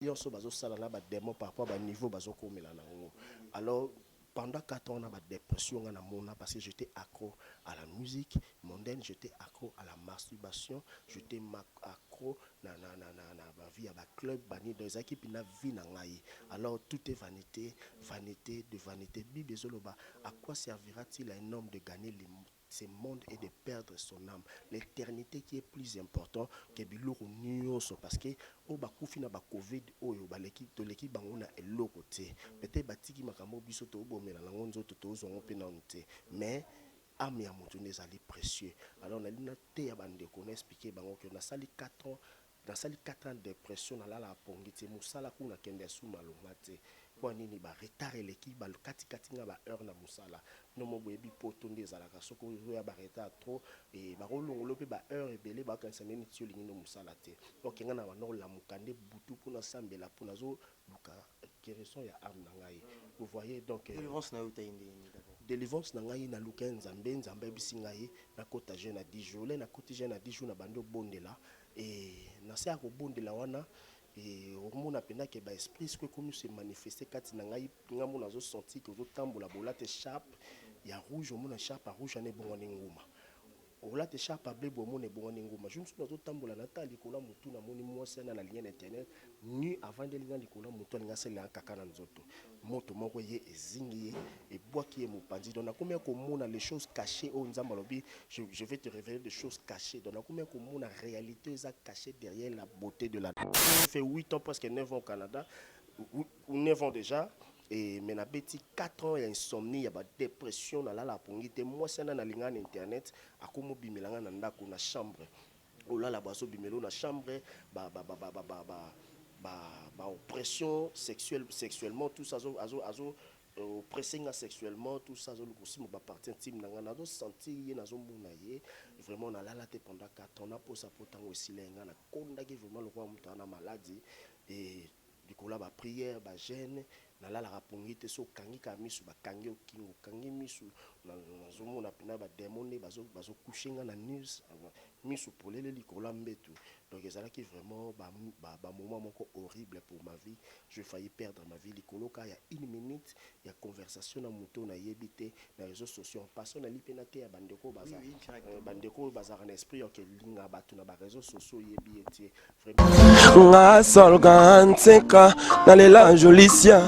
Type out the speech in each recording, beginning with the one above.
nyonso bazosala na bademo par rapport à niveau bazokomela nango. Alors pendant 4 ans on a ma dépression na mona parce que j'étais accro à la musique mondaine, j'étais accro à la masturbation, j'étais accro na ba vie à ba club bani dans équipe na vie na ngai. Alors tout est vanité, vanité de vanité. Bible zoloba, à quoi servira-t-il à un homme de gagner ce monde et de perdre son âme? L'éternité qui est plus important que biloko nyonso parce que o bakufi na ba covid oyo ba l'équipe de l'équipe bango na eloko te peut-être batiki makambo biso to bomela na ngonzo to to zongo pe na nte mais âme ya moto ezali précieux. Alors na lina te ya bande ko na expliquer bango que na sali 4 ans dans sali 4 ans de dépression na la pongi te musala kuna kende su malonga te po nini ba retard l'équipe ba kati kati nga ba heure na musala no mo boyebi poto nde ezalaka soko ya ba retard trop et ba rolongolo pe ba heure ebele ba kanisa nini tio lingi no musala te donc nga na ba no la mukande butu pona sambela pona zo luka kereson ya âme na ngai. Vous voyez donc délivrance na uta indi d'abord délivrance na ngai na luka nzambe nzambe bisi ngai na kota jeune na 10 jours na kota jeune na 10 jours na bando bondela et na se ko bondela wana et au mona pena ke ba esprit ce que comme se manifester kati na ngai ngamu nazo senti que zo tambola bolate chape ya rouge au mona chape rouge ane bongone nguma olate chape bleu bomone bongone nguma je me suis nazo tambola na ta likola mutu na moni mwasi na lien internet ni avant de lina likola mutu alinga sele kaka na nzoto moto moko ye ezingi et bois qui est mopandi donc na combien komona les choses cachées au nzamba lobi je vais te révéler des choses cachées donc na combien komona réalité ça cachée derrière la beauté de la fait 8 ans presque 9 ans au Canada ou 9 ans déjà. Et mais na beti 4 ans il y a insomnie, il y a dépression na la pongite moi c'est na linga internet akomo bimelanga na ndako na chambre. Oh là la baso bimelo na chambre oppression sexuelle sexuellement tout ça azo oppressing sexuellement tout ça le aussi ma partie intime na na do sentir na zo mona ye vraiment na la pendant 4 ans na posa potango aussi lenga na konda ki vraiment le roi mutana maladie et du coup là ba prière ba gêne na la rapongi te so kangi ka misu ba kangi okingo kangi misu na zomo na pina ba démoné bazo couchinga na news misu polele likola mbetu donc ezala qui vraiment ba moment moko horrible pour ma vie je failli perdre ma vie likolo ka ya 1 minute ya conversation na moto na yebité na réseaux sociaux passons na lipena te ya bandeko bazar bandeko bazar en esprit ok linga batu na ba réseaux sociaux yebi ete vraiment nga solga nseka nalela jolicia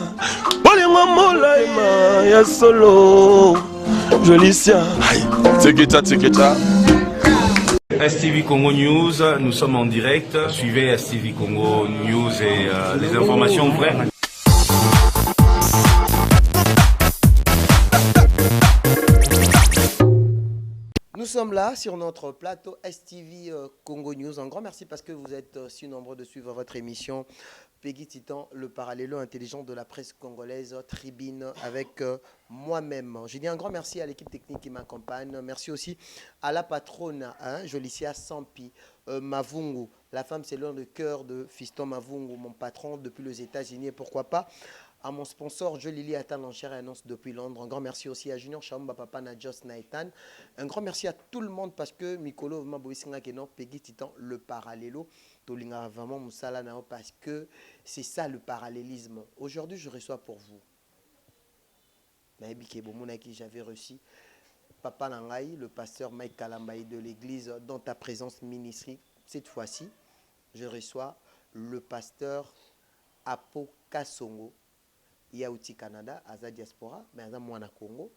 bolingo molaima ya solo jolicia tseketa STV Congo News, nous sommes en direct. Suivez STV Congo News et les informations vraies. Nous sommes là sur notre plateau STV Congo News. Un grand merci parce que vous êtes si nombreux de suivre votre émission Peggy Titan, le parallélo intelligent de la presse congolaise, Tribune, avec moi-même. Je dis un grand merci à l'équipe technique qui m'accompagne. Merci aussi à la patronne, Jolicia Sampi, Mavungu. La femme, c'est l'un de cœur de Fiston Mavungu, mon patron depuis les États-Unis. Et pourquoi pas à mon sponsor, je Lili Atan, l'enchère et annonce depuis Londres. Un grand merci aussi à Junior Chamba Papa Nadjos Naïtan. Un grand merci à tout le monde parce que Mikolo Maboisinga Kenon, Peggy Titan, le parallélo. Tolinga vraiment Moussala Nao parce que c'est ça le parallélisme. Aujourd'hui, je reçois pour vous. Naïbi Kebomona qui j'avais reçu. Papa Nangaï, le pasteur Mike Kalambaï de l'église dans ta présence ministrie. Cette fois-ci, je reçois le pasteur Apo Kasongo. Yaouti Canada, Aza Diaspora, mais Aza Moana Congo.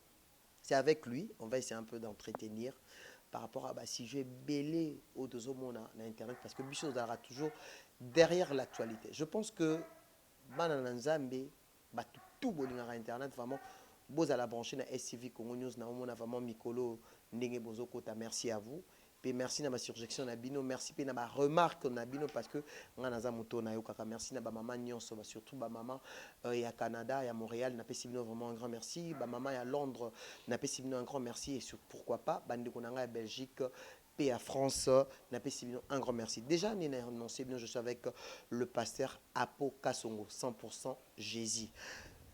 C'est avec lui, on va essayer un peu d'entretenir par rapport à si je vais belé au dozomona na internet parce que Bicho aura toujours derrière l'actualité. Je pense que Banananzambe, tout bolinga internet vraiment beaux à la brancher na STV Congo News na on a vraiment Mikolo Ndenge Bozo Kota. Merci à vous. Et merci na ma surjection na bino, merci pe na ma remarque na bino parce que nga naza moto na yo kaka merci na ba maman nyonso surtout ba maman ya Canada, ya Montréal na pe sibino vraiment un grand merci, ba maman ya Londres na pe sibino un grand merci et sur pourquoi pas bande ko na Belgique et à France na pe sibino un grand merci. Déjà ni annoncé bien je suis avec le pasteur Apo Kasongo 100% Jésus.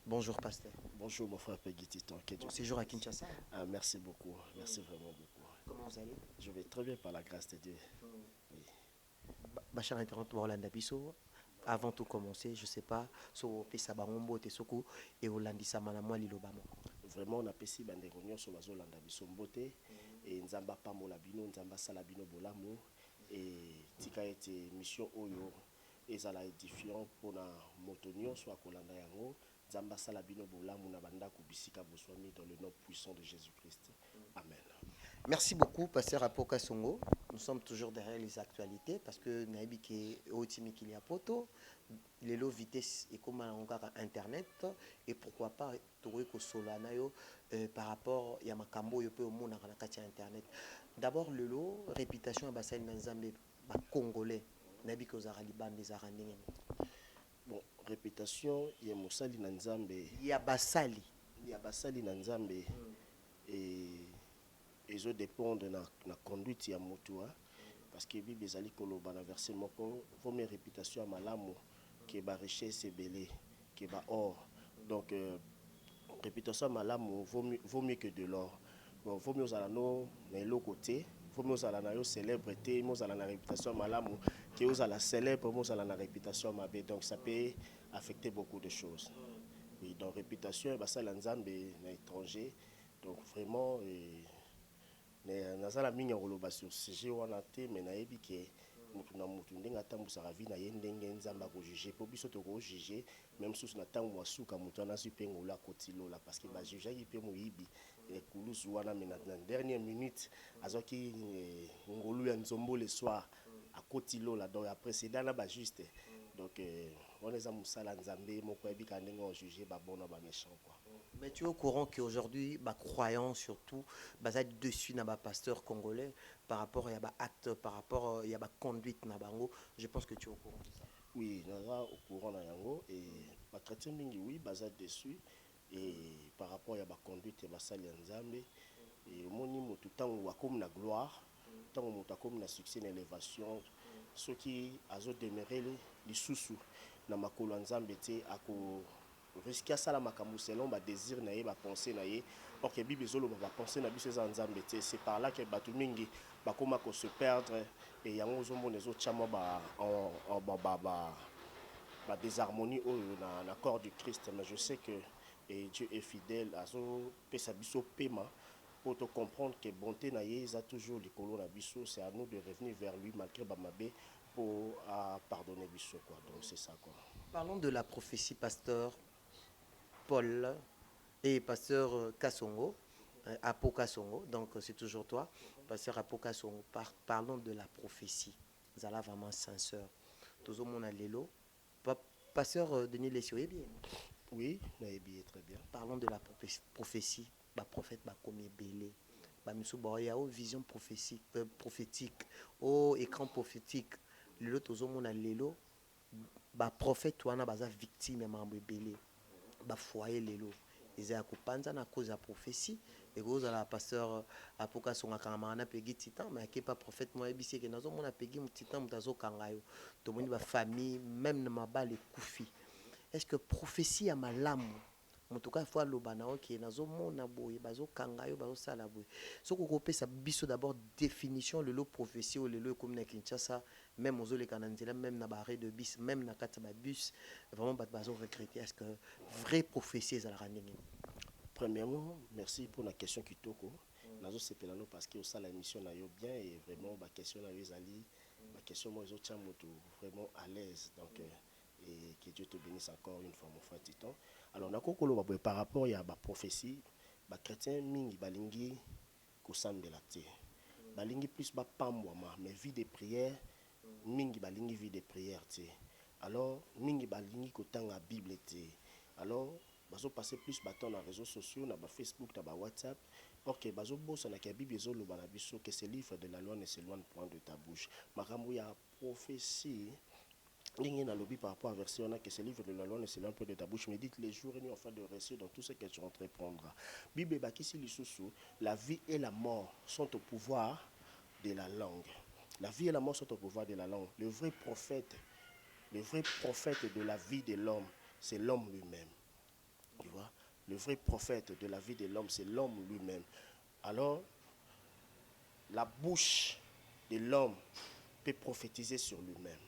Bonjour pasteur. Bonjour mon frère Peggy Titan. Bon séjour à Kinshasa. Ah, merci beaucoup, merci vraiment beaucoup. Comment vous allez? Je vais très bien par la grâce de Dieu. Oui. Bachar Internet Orlando Bisso, avant tout commencer, je sais pas, so pesa bangombo te soko et olandisa manamwa lilobamo. Vraiment on apprécie bandeko nyonso bazolanda biso mbote et nzamba pambola bino nzamba sala bino bolamu et tika ete mission oyo ezala édifiant pona moto nyonso akolanda yango nzamba sala bino bolamu na bandako bisika boswami dans le nom puissant de Jésus-Christ. Amen. Merci beaucoup, Pasteur Apoka Songo. Nous sommes toujours derrière les actualités parce que Naibi qui est au Timi qu'il y a poto, les low vitesse et comme encore internet et pourquoi pas trouver que Solanayo par rapport à Makambo yo peut au monde à internet. D'abord le lot réputation à Bassel Nzambe congolais Naibi que aux Liban des Arandingen. Bon, réputation il y a Moussali Nzambe. Il y a Bassali. Il y a Bassali Nzambe et ils ont dépendre de la conduite ya motua parce que bible ezali koloba na verset moko vaut mieux réputation à malamu que ba richesse belé que ba or donc réputation à malamu vaut mieux que de l'or. Bon, vaut mieux à no na l'autre côté vaut mieux à la célébrité nous à la réputation malamu que aux à la célèbre nous à la réputation mabe donc ça peut affecter beaucoup de choses. Oui, donc réputation ba ça Nzambe na étranger donc vraiment nazala mingi koloba sur sujet wana te mais nayebi ke mutu na mutu ndenge atambusaka vi na ye ndenge nzambe akojuge po biso tokojuge même susu na ntango asuka mutu wana azwi mpe ngolu akoti lola parce que bajujaki mpe moyibi kulusu wana mais na dernière minute azwaki ngolu ya nzombo le soir akoti lola donc après céda na bajuste donc on eza mosala nzambe moko ayebika ndenge ojuge babona baméchant quoi. Mais tu es au courant qu'aujourd'hui, bah, croyants surtout, bah, ça dessus na pasteur congolais par rapport à acte, par rapport à conduite na bango, je pense que tu es au courant de ça. Oui, naza au courant na yango et ba chrétien mingi oui baza dessus et par rapport à ba conduite ba sali nzambe et moni motu tango wakomi na gloire, tango motu akomi na succès na élévation, ceux qui azo demeurer les sous na makolo nzambe te ako risque à ça la makambo selon ba désir na ye ba pensée na ye or que bible zolo ba pensée na biso za nzambe te c'est par là que batu mingi ba koma ko se perdre et yango zo mona zo chama ba ba désharmonie au na corps du Christ mais je sais que et Dieu est fidèle à zo pesa biso pema pour te comprendre que bonté na ye za toujours likolo na biso c'est à nous de revenir vers lui malgré ba mabe pour pardonner biso quoi donc c'est ça quoi. Parlons de la prophétie pasteur Paul et pasteur Kasongo, Apo Kasongo, donc c'est toujours toi, pasteur Apo Kasongo. Parlons de la prophétie. Zala vraiment sincère. Toujours mon allélo. Pasteur Denis Lessioé, bien. Oui, bien, très bien. Parlons de la prophétie. Bah prophète bah comme belé. Bah monsieur Boya oh vision prophétique, oh écran prophétique. Le toujours mon allélo. Bah prophète toi na baza victime mambo belé. Ba foyer lelo eza kopanza na cause ya prophétie et cause la pasteur Apoka songa kama na pegi titan mais qui pas prophète moi ebisi ke nazo mona pegi titan mutazo kangayo to moni ba famille même na mabale kufi. Est-ce que prophétie ya malamu en tout cas fois lobana OK nazo mona boye bazo kangayo bazo sala boye soko kopesa biso d'abord définition le lot prophétie ou le lot comme na Kinshasa même aux oleka nanzela même na barré de bis même na kata ba bus vraiment bazo recruter est-ce que vraie prophétie est à la rendez-vous? Premièrement merci pour la question kitoko nazo sepelano parce que au ça la émission na yo bien et vraiment ba question na yo ezali ba question moi ezo moto vraiment à l'aise donc et que Dieu te bénisse encore une fois mon frère Titon. Alors nakokolo ba par rapport ya ba prophétie ba chrétien mingi balingi kosambela te balingi plus ba pambwama mais vie de prière mingi balingi vie de prière te alors mingi balingi kotanga bible te alors bazo passer plus baton na réseaux sociaux na ba Facebook na ba WhatsApp OK bazo bossa na ka bible ezolo bana biso que ce livre de la loi ne s'éloigne point de ta bouche makambo ya prophétie Ligne dans lobby par rapport à verset on a que ce livre de la loi ne s'éloigne point de ta bouche médite les jours et nuits afin de réussir dans tout ce que tu entreprendras. Bible bakisi lisusu la vie et la mort sont au pouvoir de la langue. La vie et la mort sont au pouvoir de la langue. Le vrai prophète de la vie de l'homme, c'est l'homme lui-même. Tu vois? Le vrai prophète de la vie de l'homme, c'est l'homme lui-même. Alors, la bouche de l'homme peut prophétiser sur lui-même.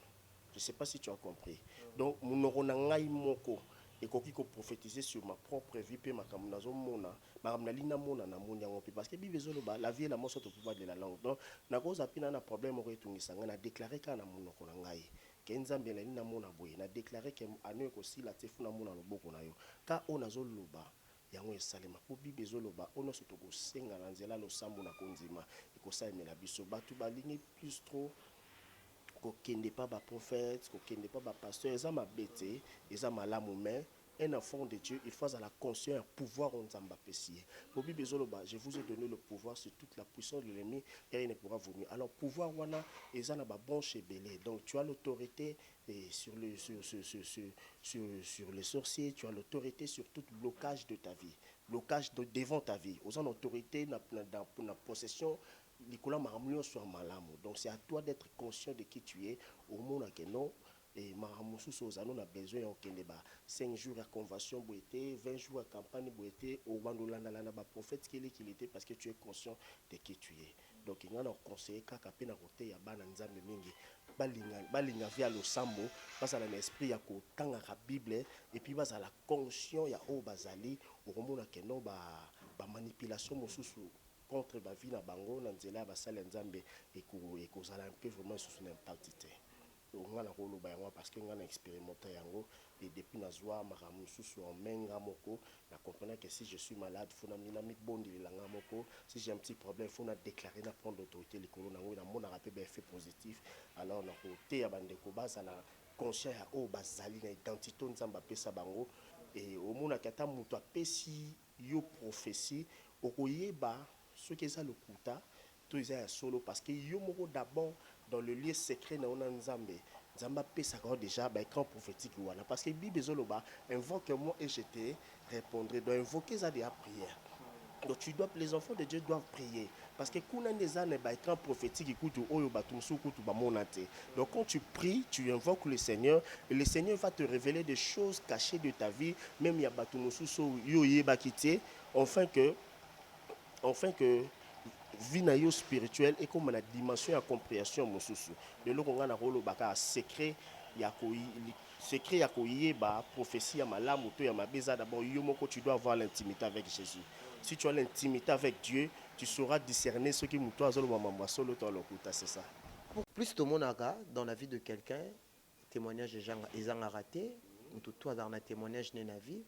Je ne sais pas si tu as compris. Donc monoko na ngai moko et koki ko prophétiser sur ma propre vie pe makambo nazomona makambo nalina mona na moni yango pe parce que Bible ezoloba la vie est la mort au pouvoir de la langue. Donc nakoza pina na problème ko etungisa nga na déclarer ka na monoko na ngai ke nzambe na lina mona boye na déclarer ke anu ko sila te funa mona loboko na yo ka ona zoloba yango esalema po Bible ezoloba ono soto ko senga na nzela losambo na konzima ekosalemela biso batu balingi plus trop kokende pas ba prophète kokende pas ba pasteur eza mabete eza malamu mais un enfant de Dieu il faut à la conscience un pouvoir en Nzamba pesier pour Bible ezoloba je vous ai donné le pouvoir sur toute la puissance de l'ennemi et il ne pourra vomir alors pouvoir wana eza na ba branche belé donc tu as l'autorité sur les sorciers tu as l'autorité sur tout blocage de ta vie blocage devant ta vie aux en autorité dans la possession Nicolas Maramlio soit malamu. Donc c'est à toi d'être conscient de qui tu es au monde que non et Maramoussou Sozano a besoin de 5 jours à convention boité 20 jours à campagne boité au Bandolana la prophète qu'il était parce que tu es conscient de qui tu es. Donc il y a un conseiller kaka na côté ya bana nzambe mingi balinga via le sambo parce à l'esprit ya ko tanga la Bible et puis basa la conscient ya o bazali au monde que non ba manipulation mosusu contre la vie na bango na nzela ba sala nzambe et kozala un peu vraiment sous l'impact ngana ko loba yango parce que ngana expérimenté yango et depuis nazwa makamu susu en menga moko na comprendre que si je suis malade faut na mina mi bondi langa moko si j'ai un petit problème faut na déclarer na prendre l'autorité likolo na ngo na mona rappel effet positif alors na côté ya bande ko basa la conscient ya o bazali na identité nzamba pesa bango et au mona kata muto apesi yo prophétie okoyeba ce qui est ça le kuta tout est solo parce que yo moko d'abord dans le lieu secret na ona nzambe nzamba pesa quand déjà ba écran prophétique wana parce que Bible zoloba invoque-moi et je te répondrai donc invoquer ça des prières. Donc tu dois les enfants de Dieu doivent prier parce que kuna des ane ba écran prophétique écoute oyo batumsu kutu ba monate. Donc quand tu pries, tu invoques le Seigneur et le Seigneur va te révéler des choses cachées de ta vie même ya batumsu so yo yeba kité enfin que vie na yo spirituelle et comme la dimension à compréhension mosusu de l'okonga na rolo baka secret ya koyi ba prophétie ya malamu to ya mabeza d'abord yo moko tu dois avoir l'intimité avec Jésus. Si tu as l'intimité avec Dieu, tu sauras discerner ce qui muto azolo mama solo to lokuta c'est ça. Plus de monaka dans la vie de quelqu'un, témoignage ezanga raté, ou toi dans un témoignage né na vie.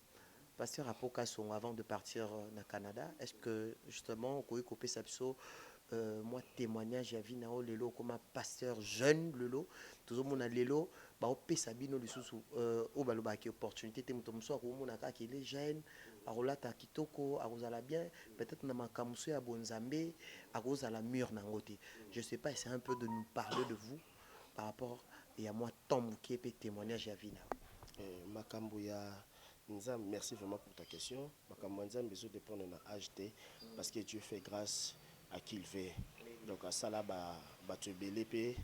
Pasteur Apoka Son, avant de partir au Canada, est-ce que justement, moi témoignage à Vinao Lelo comme un pasteur jeune Lelo, tout le monde a Lelo, bah au Pesabino le sous au baloba qui opportunité te mutomso à Rumonaka qui est jeune, à Rolata Kitoko, à Rosala bien, peut-être na makamuso à Bonzambe, à Rosala mur nangote. Je sais pas, c'est un peu de nous parler de vous par rapport et à moi Tom qui est témoignage à Vinao. Makambuya Nzam, merci vraiment pour ta question. Nzam besoin de prendre un HT parce que Dieu fait grâce à qui il veut. Donc à ça là tu belépé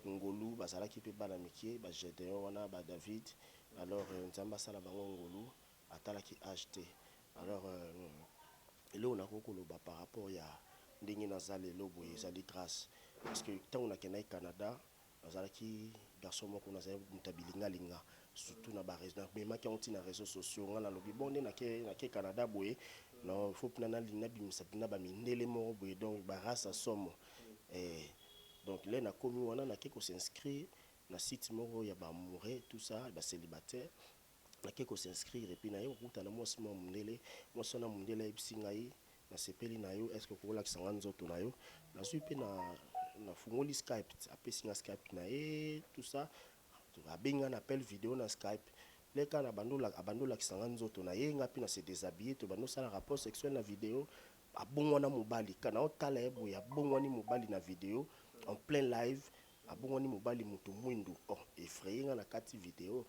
ngolu bazala qui peut banamikié ba Gédéon wana ba David alors Nzamba sala bango ngolu atala qui HT. Alors là on a kokoloba par rapport ya ndenge nazale lobo ezali grâce parce que tant on a kenai Canada bazala qui garçon moko nazali mutabilinga linga surtout na ba réseau mais ma qui ont na réseaux sociaux ngana lobi bonne na ke Canada boye non faut prendre lina bimisa bina ba mindele mo boye donc ba race somme et donc là na komi wana na ke ko s'inscrire na site moko ya ba mouré tout ça ba célibataire na ke ko s'inscrire et puis na yo kuta na moi sima mundele moi sona mundele bisingai na sepeli na yo est-ce que ko la kisanga nzoto na yo na suipe na fungoli Skype apesi na Skype na tout ça abenga na appel vidéo na Skype les cas na bandola kisanga nzoto na ye ngapi na se déshabiller to bando sala rapport sexuel na vidéo abongwana mobali kana otala ebo ya bongwani mobali na vidéo en plein live abongwani mobali mutu mwindu effrayé na kati vidéo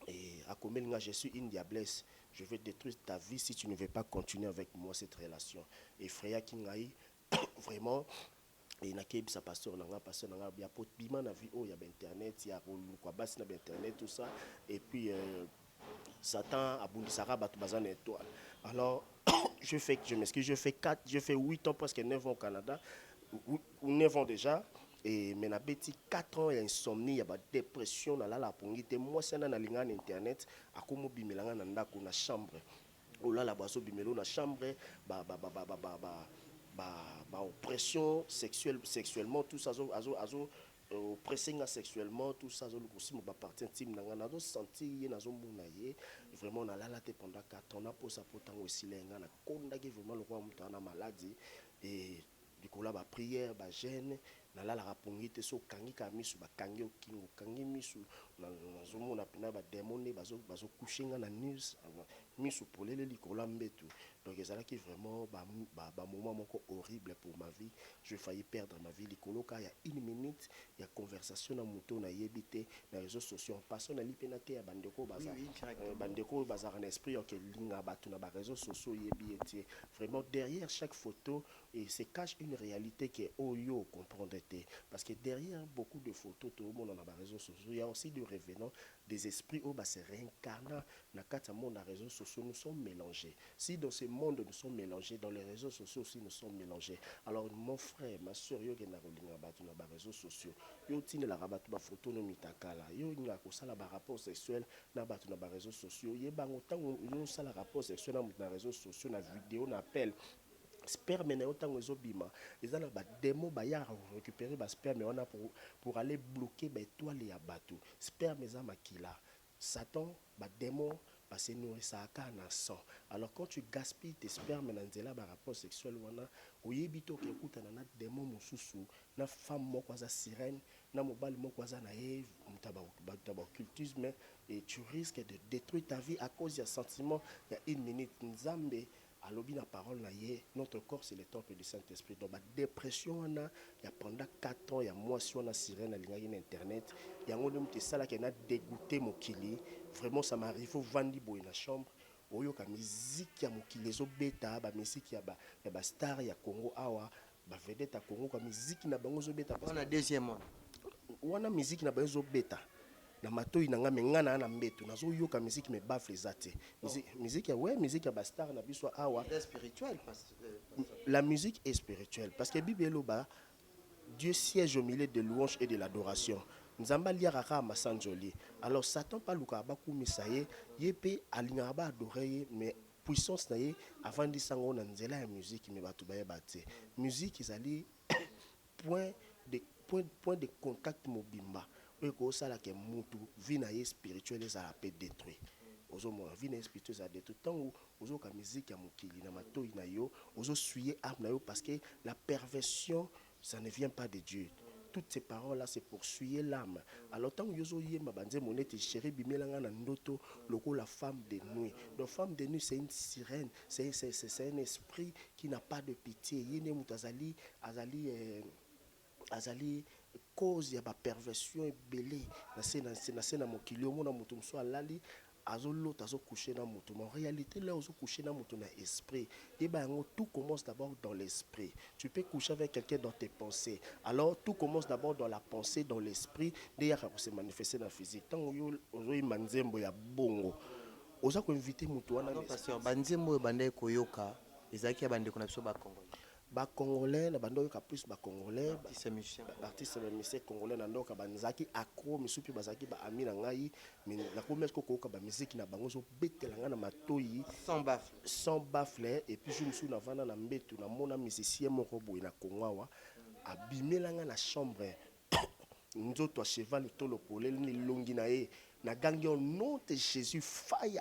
et akomelinga je suis une diablesse je vais détruire ta vie si tu ne veux pas continuer avec moi cette relation effrayé kingai vraiment et na kebisa pasteur nanga ya pot bima na vie ya internet ya kwa basi na internet tout ça et puis Satan abundisaka batu bazana étoile alors je fais 8 ans presque 9 ans au Canada ou 9 ans déjà et mais na beti 4 ans ya insomnie ya ba dépression na la pongi te moi c'est na linga na internet akomo bimelanga na ndako na chambre olala baso bimelo na chambre oppression sexuellement tout ça oppressing sexuellement tout ça aussi mon partie intime na ngana do sentir na zo mona ye vraiment na lala te pendant 4 ans na posa potango silenga na konda ki vraiment le roi mutana maladie et du coup là ba prière ba jeûne na lala rapongi te so kangi ka misu ba kangi okingo kangi misu na zo mona pina ba démoné bazo coucher na news misu polele likola mbetu donc ezala qui vraiment ba moment moko horrible pour ma vie je failli perdre ma vie likolo ka ya 1 minute ya conversation na moto na yebité na réseaux sociaux en passant na lipena te ya bandeko baza bandeko baza en esprit que linga batu na ba réseaux sociaux yebi etie vraiment derrière chaque photo et se cache une réalité qui est oyo comprendre parce que derrière beaucoup de photos tout le monde dans les réseaux sociaux il y a aussi des revenants des esprits où se réincarnent dans le monde des réseaux sociaux nous sommes mélangés si dans ce monde nous sommes mélangés dans les réseaux sociaux aussi nous sommes mélangés alors mon frère ma soeur yo na rolinga batu na ba réseaux sociaux yo tine la rabatu ba photo no mitakala yo nga ko sala ba rapport sexuel na batu na ba réseaux sociaux ye bango tango yo sala rapport sexuel na réseaux sociaux na vidéo na appel sperme na yotango ezobima eza na ba démo ba ya récupérer ba sperme on a pour aller bloquer ba étoile ya bateau sperme eza makila Satan ba démo ba se nourrissa ka na sang alors quand tu gaspilles tes spermes na nzela ba rapport sexuel wana oyebi to ke kuta na démo mususu na femme moko za sirène na mobali moko za na Eve mutaba occultisme et tu risques de détruire ta vie à cause ya sentiment ya 1 minute nzambe alobi na parole na ye notre corps c'est le temple du Saint-Esprit donc ba dépression wana ya pendant 4 ans ya moi si on a sirène alingaki na internet yango nde sala ke na dégoûté mokili vraiment ça m'arrive au vandi boy na chambre oyoka musique ya mokili ezobeta ba musique ya ba star ya Congo awa ba vedette ya Congo kwa musique na bango zobeta on a deuxième one wana musique na bango zobeta na matoi na nga mengana na mbeto nazo yoka musique me bafle zate musique ya ouais musique ya bastar na biso awa spirituel la musique est spirituelle parce que Bible loba Dieu siège au milieu de louanges et de l'adoration nzamba liaraka masanjoli alors Satan pa luka ba kumisa ye yepe alinga ba adorer mais puissance na ye avant de sango na nzela ya musique me batu ba yebate musique ezali point de contact mobimba que ça là que mutu vie na spirituelle ça a peut détruire ozo mo vie na spirituelle ça détruit tant ozo ka musique ya mokili na matoi na yo ozo suyer âme na yo parce que la perversion ça ne vient pas de Dieu toutes ces paroles là c'est pour suyer l'âme alors tant yozo yema banze monete chéri bimelanga na ndoto loko la femme de nuit donc femme de nuit c'est une sirène c'est un esprit qui n'a pas de pitié yene mutazali azali cause ya ba perversion ebele na sena mokili omona moto mso alali azolota coucher na moto mais en réalité là ozo coucher na moto na esprit et ben tout commence d'abord dans l'esprit tu peux coucher avec quelqu'un dans tes pensées alors tout commence d'abord dans la pensée dans l'esprit derrière ça se manifester dans la physique tant ozo imanzembo ya bongo oza ko inviter moto wana pasteur banzembo bandai koyoka ezaki abande kuna biso ba Congo ba congolais na bando ka plus ba congolais artiste musicien congolais na ndoka banzaki akro misupi bazaki ba ami na ngai mais na komesko ko ka ba musique na bango zo betelanga na matoi sans baffle et puis je me suis na vana na mbetu na mona musicien moko boy na Kongo abimelanga na chambre nzoto a cheval tolo polele ni longi na ye na gangi au nom de Jésus fire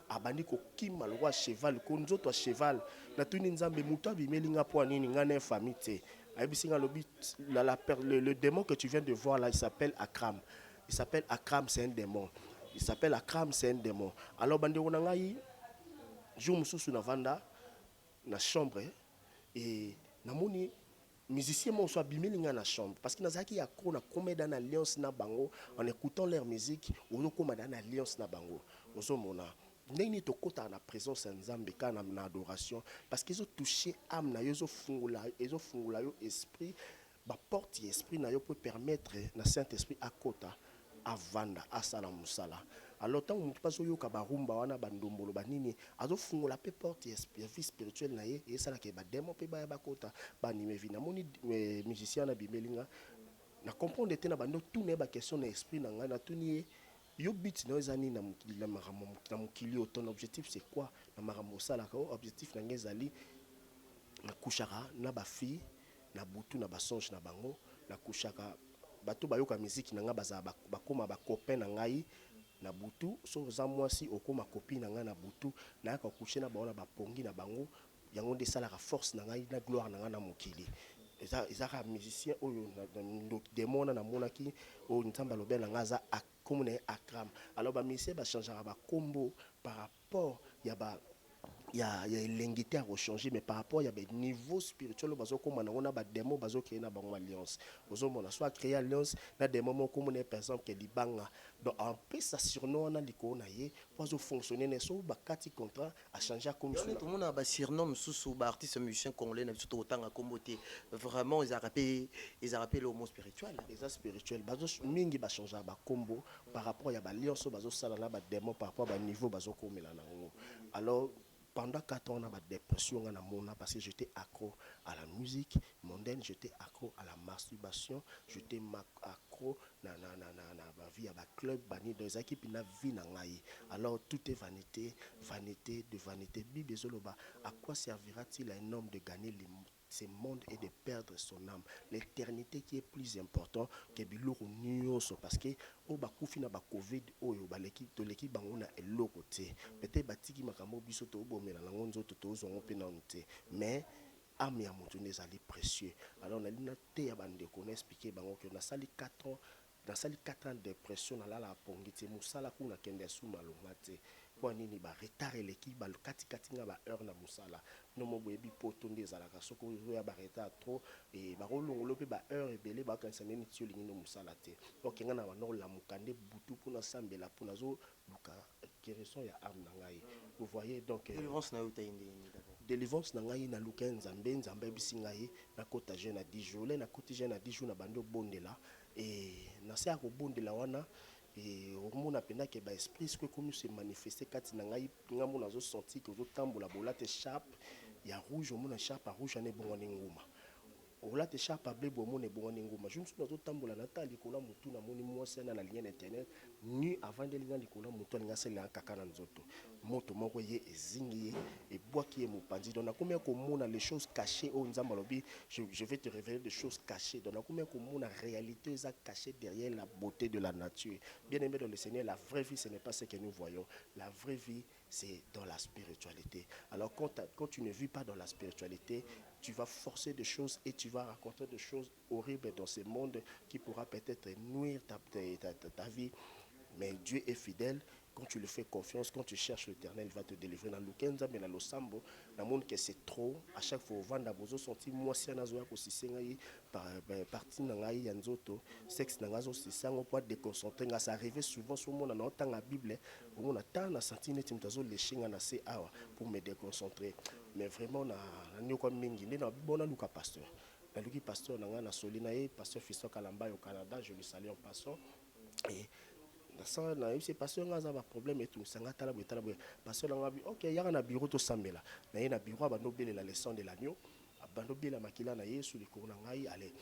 abandi ko kima le roi cheval ko nzoto a cheval na tuni nzambe muto abimelinga po nini ngane famille te abisinga lobi le démon que tu viens de voir là il s'appelle Akram c'est un démon il s'appelle Akram c'est un démon alors bande wona ngai jour mususu na vanda na chambre et namoni musicien mo so abimelinga na chambre parce que nazaki ya ko na comédie na alliance na bango en écoutant leur musique ozo comédie na alliance na bango ozo mona ndeni to kota na présence ya nzambe kana na adoration parce qu'ils ont touché âme na yo zo fungula yo esprit ba porte esprit na yo peut permettre na Saint-Esprit à kota avanda asala musala alors tant mutu paso yo ka barumba wana bandombolo banini azo fungula pe porte vie spirituelle na ye et ça la ke ba démon pe ba kota ba nimevina moni musicien na bimelinga na comprendre te na bando tout ne ba question na esprit na nga na tuni yo bit na ezani na mukili na mukili ton objectif c'est quoi na marambo sala ka objectif na ngezali na kushaka na ba fille na butu na ba songe na bango na kushaka bato bayoka musique na nga baza bakoma ba copain na ngai na butu so za mwasi okoma copine na nga na butu na yaka coucher na baona ba pongi na bango yango nde sala ka force na ngai na gloire na nga na mukili ezaka musicien oyo na demona na monaki o ntamba lobel na nga za comme ne akram alors ba musicien ba changera ba combo par rapport il y a l'engité à rechanger mais par rapport il y a des niveaux spirituels bazo comme on a ba démon bazo créer na bango alliance bazo mona soit créer alliance na des moments comme on par exemple que libanga donc en plus ça surnom na liko na ye bazo fonctionner ne so ba kati contrat à changer comme ça tout le monde a ba surnom sous ba artiste musicien congolais na surtout autant à comboté vraiment ils a rappelé le mot spirituel les spirituels bazo mingi ba changer ba combo par rapport il y a ba alliance bazo sala na ba démon par rapport ba niveau bazo komela na alors pendant 4 ans, on a des dépressions parce que j'étais accro à la musique mondaine, j'étais accro à la masturbation, j'étais accro à la vie à la club, dans les équipes, dans la vie. Alors tout est vanité, vanité de vanité. À quoi servira-t-il à un homme de gagner ce monde et de perdre son âme? L'éternité qui est plus important que biloko nyonso parce que au bakufi na ba covid oyo ba l'équipe de l'équipe bangona eloko te peut-être batiki makambo biso to bomela na ngonzo to zongo pe na nte mais âme ya mutu nezali précieux alors na lina te ya bande ko expliquer bango que na sali 4 ans dans sali 4 ans de dépression na la pongi te musala kuna kende su malonga te kwa nini ba retard l'équipe ba kati nga ba heure na musala no mo boyebi poto ndezalaka soko ya ba retard trop et ba rolongolo pe ba heure ebele ba kanisa neni tio lingi no musala te donc nga na ba no la mukande butu pona sambela pona zo luka kereson ya âme na ngai vous voyez donc délivrance na uta indi d'abord délivrance na ngai na luka nzambe bisinga ye na kota je na 10 jours na kota je na 10 jours na bando bondela et na sa ko bondela wana et au monde pena que ba esprit ce que comme se manifester kati na ngai ngamu nazo sentir que zo tambola bolate chape ya rouge au monde chape rouge ane bongo nguma olate chape bleu bomo ne bongo nguma je ne suis pas zo tambola na tali kola mutu na moni mwasi na lien internet ni avant de lina likola mutu nga sele en kaka na nzoto moto moko ye ezingi et bois qui est mopandi donc na combien ko mona les choses cachées au nzamba lobi je vais te révéler des choses cachées donc na combien ko mona réalité est cachée derrière la beauté de la nature bien aimé dans le Seigneur la vraie vie ce n'est pas ce que nous voyons la vraie vie c'est dans la spiritualité alors quand tu ne vis pas dans la spiritualité tu vas forcer des choses et tu vas raconter des choses horribles dans ce monde qui pourra peut-être nuire ta vie mais Dieu est fidèle. Quand tu le fais confiance, quand tu cherches l'Éternel, il va te délivrer. Dans le Kenza, mais dans le Sambo, dans le monde que c'est trop, à chaque fois, vendre bozo senti moi si on a zoa aussi sengai par partie nangai yanzoto, sexe nangazo si ça on peut déconcentrer. Ça arrive souvent sur mon en entend la Bible, on a tant na senti net mtazo les chinga na se awa pour me déconcentrer. Mais vraiment na nyo comme mingi, na bona luka pasteur. Na luki pasteur nanga na solina e pasteur Fiston Kalamba au Canada, je le salue en passant et ça na c'est parce que nga za ba problème et tout ça nga tala boy parce que nga bi OK ya na bureau to sambela na ye na bureau ba nobele la leçon de l'agneau ba nobela makila na Yesu likolo na ngai allez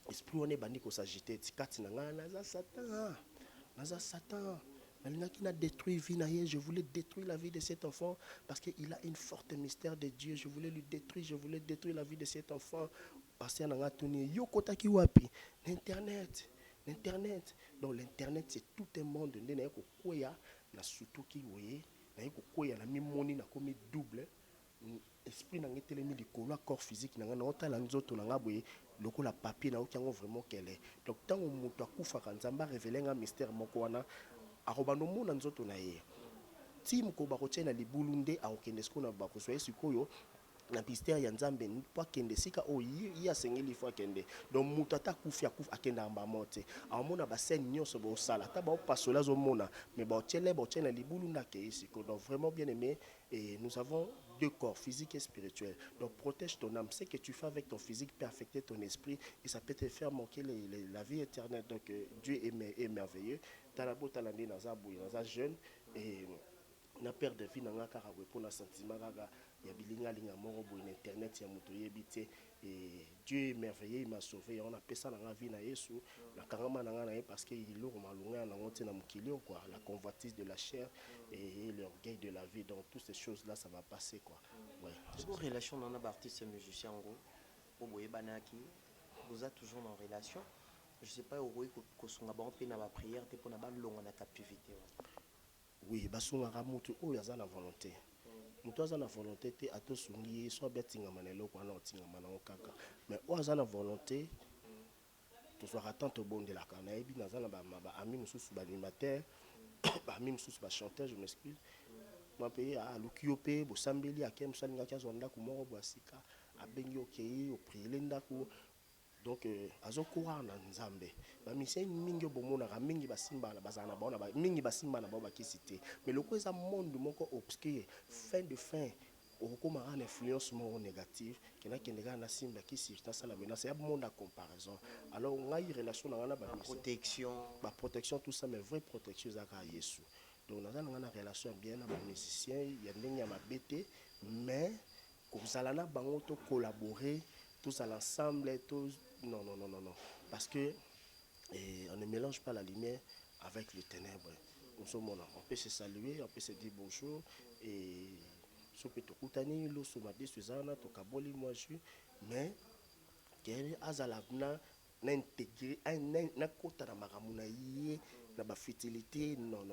esprit on est bandi ko s'agiter tikati na nga na za satan qui n'a détruit vie na ye je voulais détruire la vie de cet enfant parce que il a une forte mystère de Dieu je voulais détruire la vie de cet enfant parce que na nga tuni yo kotaki wapi Internet. Donc l'internet c'est tout un monde ndé na ko koya na surtout ki voyez na ko koya na mi moni na komi double esprit na ngetelemi likolo corps physique na nga otala nzoto na nga boye lokola papier na okiango vraiment qu'elle est donc tant mutu akufa kanzamba révéler un mystère moko wana arobano mona nzoto na ye tim ko ba ko tshena libulunde a okende sko na ba ko soye sikoyo na mystère ya nzambe po akende sika o ya sengeli fo akende donc mutu ata kufi akenda amba mote amona ba scène nyonso bo sala ta ba pasola zo mona mais ba tshela libulu na ke siko donc vraiment bien aimé et nous avons deux corps physique et spirituel donc protège ton âme ce que tu fais avec ton physique peut affecter ton esprit et ça peut te faire manquer la vie éternelle donc Dieu est merveilleux talabo talandi naza boy naza jeune et na perdre vie na nga kaka pour na sentiment kaka ya bilinga linga moko boy na internet ya moto yebite et Dieu est merveilleux, il m'a sauvé. On a fait ça dans la vie na Yesu na kangama na nga parce que il lourd malunga na ngote na mukilio quoi, la convoitise de la chair et l'orgueil de la vie. Donc toutes ces choses là ça va passer quoi. Ouais. Vos relations dans un artiste musicien en gros, au boye banaki, vous êtes toujours en relation. Je sais pas au boye que son abon pe na ba prière te pour na ba longa na captivité. Oui, basungaka mutu oyo aza na volonté. Mutu aza na volonté te atosungi so betinga manelo kwa na otinga manango kaka. Mais oyo aza na volonté tozwaka tant tobondelaka nayebi naza na baami mosusu baanimateur baami mosusu bachanteur, je m'excuse. Moi pe aluki yo pe bosambeli ake mosalingaki azwa ndako moko bwasika abengi okei opriele ndako. Donc azokoa na nzambe bamisien mingi bomonaka mingi basimbana bazana baona mingi basimbana bao bakisite mais loko eza monde moko obscur fin de fin okomaka na influence moko négative kendeka na simba kisi tasala menace ya monde à comparaison. Alors ngai relation na ngana ba protection tout ça mais vraie protection ezaka Yesu. Donc naza na ngana relation bien na ba musicien ya ndenge ya mabete mais kozala na bango to collaborer tous à l'ensemble, tous... Non. Parce que on ne mélange pas la lumière avec les ténèbres. On peut se saluer, on peut se dire bonjour. Et si on peut te coutani, l'eau sur ma Suzanne, tu kaboli, moi je suis. Mais, quel azalavna, n'intégrer, n'a kota na maramuna yé, na ba fertilité. Non.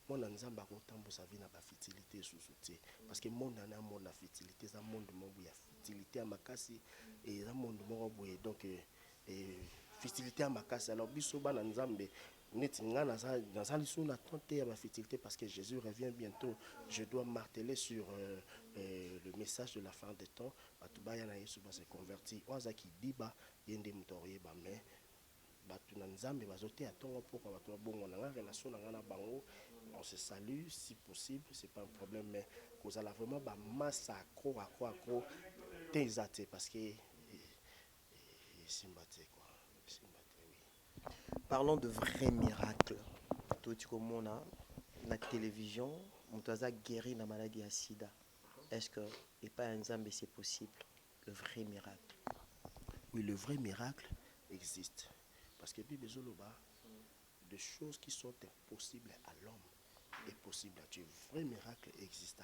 Moi, dans les amba kotambo sa vie na ba fertilité sous-souté. Parce que monde na monde la fertilité, ça monde mon bouya. Fertilité à makasi et ça monde mon bouya. Donc, fertilité à makasi. Alors, bisoba na nzambe. Dans sa leçon, on a tenté à ma fertilité parce que Jésus revient bientôt. Je dois marteler sur le message de la fin des temps. Batubaya na Yesu va se convertir. Oazaki diba yende mutoriye ba mais batu na nzambe bazote atongo pourquoi batu bongo na relation na ngana bango. On se salue si possible, c'est pas un problème mais cause la vraiment ba massacro accro tezate parce que simbate quoi. Parlons de vrais miracles. Tout comme la télévision, on a guéri la maladie à sida. Est-ce que et pas un Zambé c'est possible? Le vrai miracle. Oui, le vrai miracle existe. Parce que Bible des choses qui sont impossibles à l'homme est possible à Dieu. Le vrai miracle existe.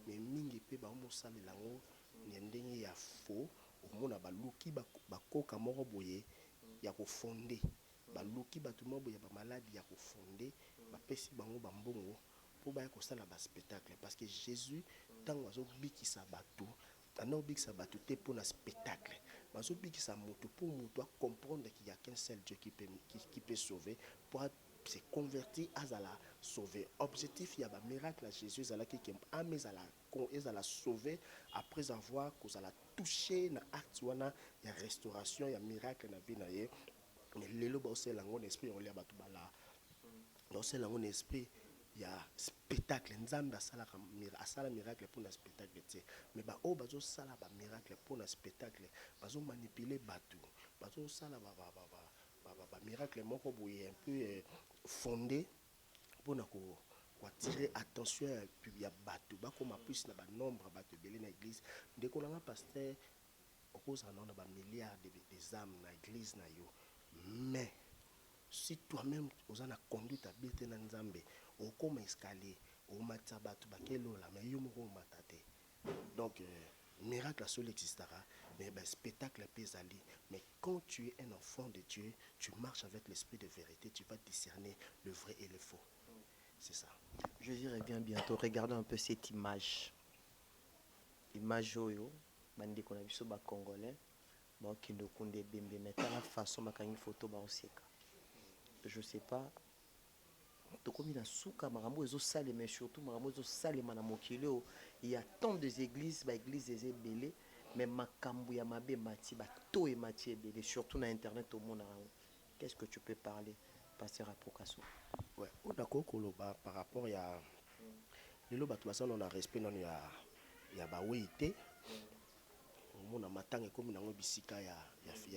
Mais mingi pe ba mo sala lango ndenge ya faux au mona ba luki ba koka moko boye ya ko fonder. Baluki batuma boya ba maladie ya ko fonder ba pesi bango ba mbongo pour ba ko sala ba spectacle parce que Jésus tango azo bikisa batu ana bikisa batu te pour na spectacle bazo bikisa moto pour moto à comprendre qu'il y a qu'un seul Dieu qui peut sauver pour se convertir à sauver. Objectif il y a ba miracle à Jésus à la qui amé à la sauver après avoir qu'on a touché na acte wana ya restauration ya miracle na vie na ye. Mais lelo ba osela ngo esprit on lia batu bala ba osela ngo esprit ya spectacle nzambe asala miracle pour na spectacle te mais ba o bazo sala ba miracle pour na spectacle bazo manipuler batu bazo sala ba miracle moko boye un peu fondé pour na ko attirer attention ya batu ba koma plus na ba nombre batu belé na église ndeko na pasteur okoza na ba milliards des âmes na église na yo. Mais si toi-même tu as conduite à bien dans Nzambe, au comme escalier, au matabatu bakelo la mais yo moko matate. Donc miracle seul existera, mais spectacle pesali. Mais quand tu es un enfant de Dieu, tu marches avec l'esprit de vérité, tu vas discerner le vrai et le faux. C'est ça. Jésus revient bientôt. Regardons un peu cette image. Image oyo, bandi qu'on a vu sur ba congolais. Mais la façon une photo je sais pas comme il a souka marambo ezo sale mais surtout marambo ezo sale mana mokilo il y a tant des églises des belé mais makambu ya mabe mati ba to et mati belé surtout na internet au monde. Qu'est-ce que tu peux parler pasteur Apokaso? Ouais, on d'accord koloba par rapport ya lelo batu basana on a respect non ya ba weite mona matanga comme nango bisika ya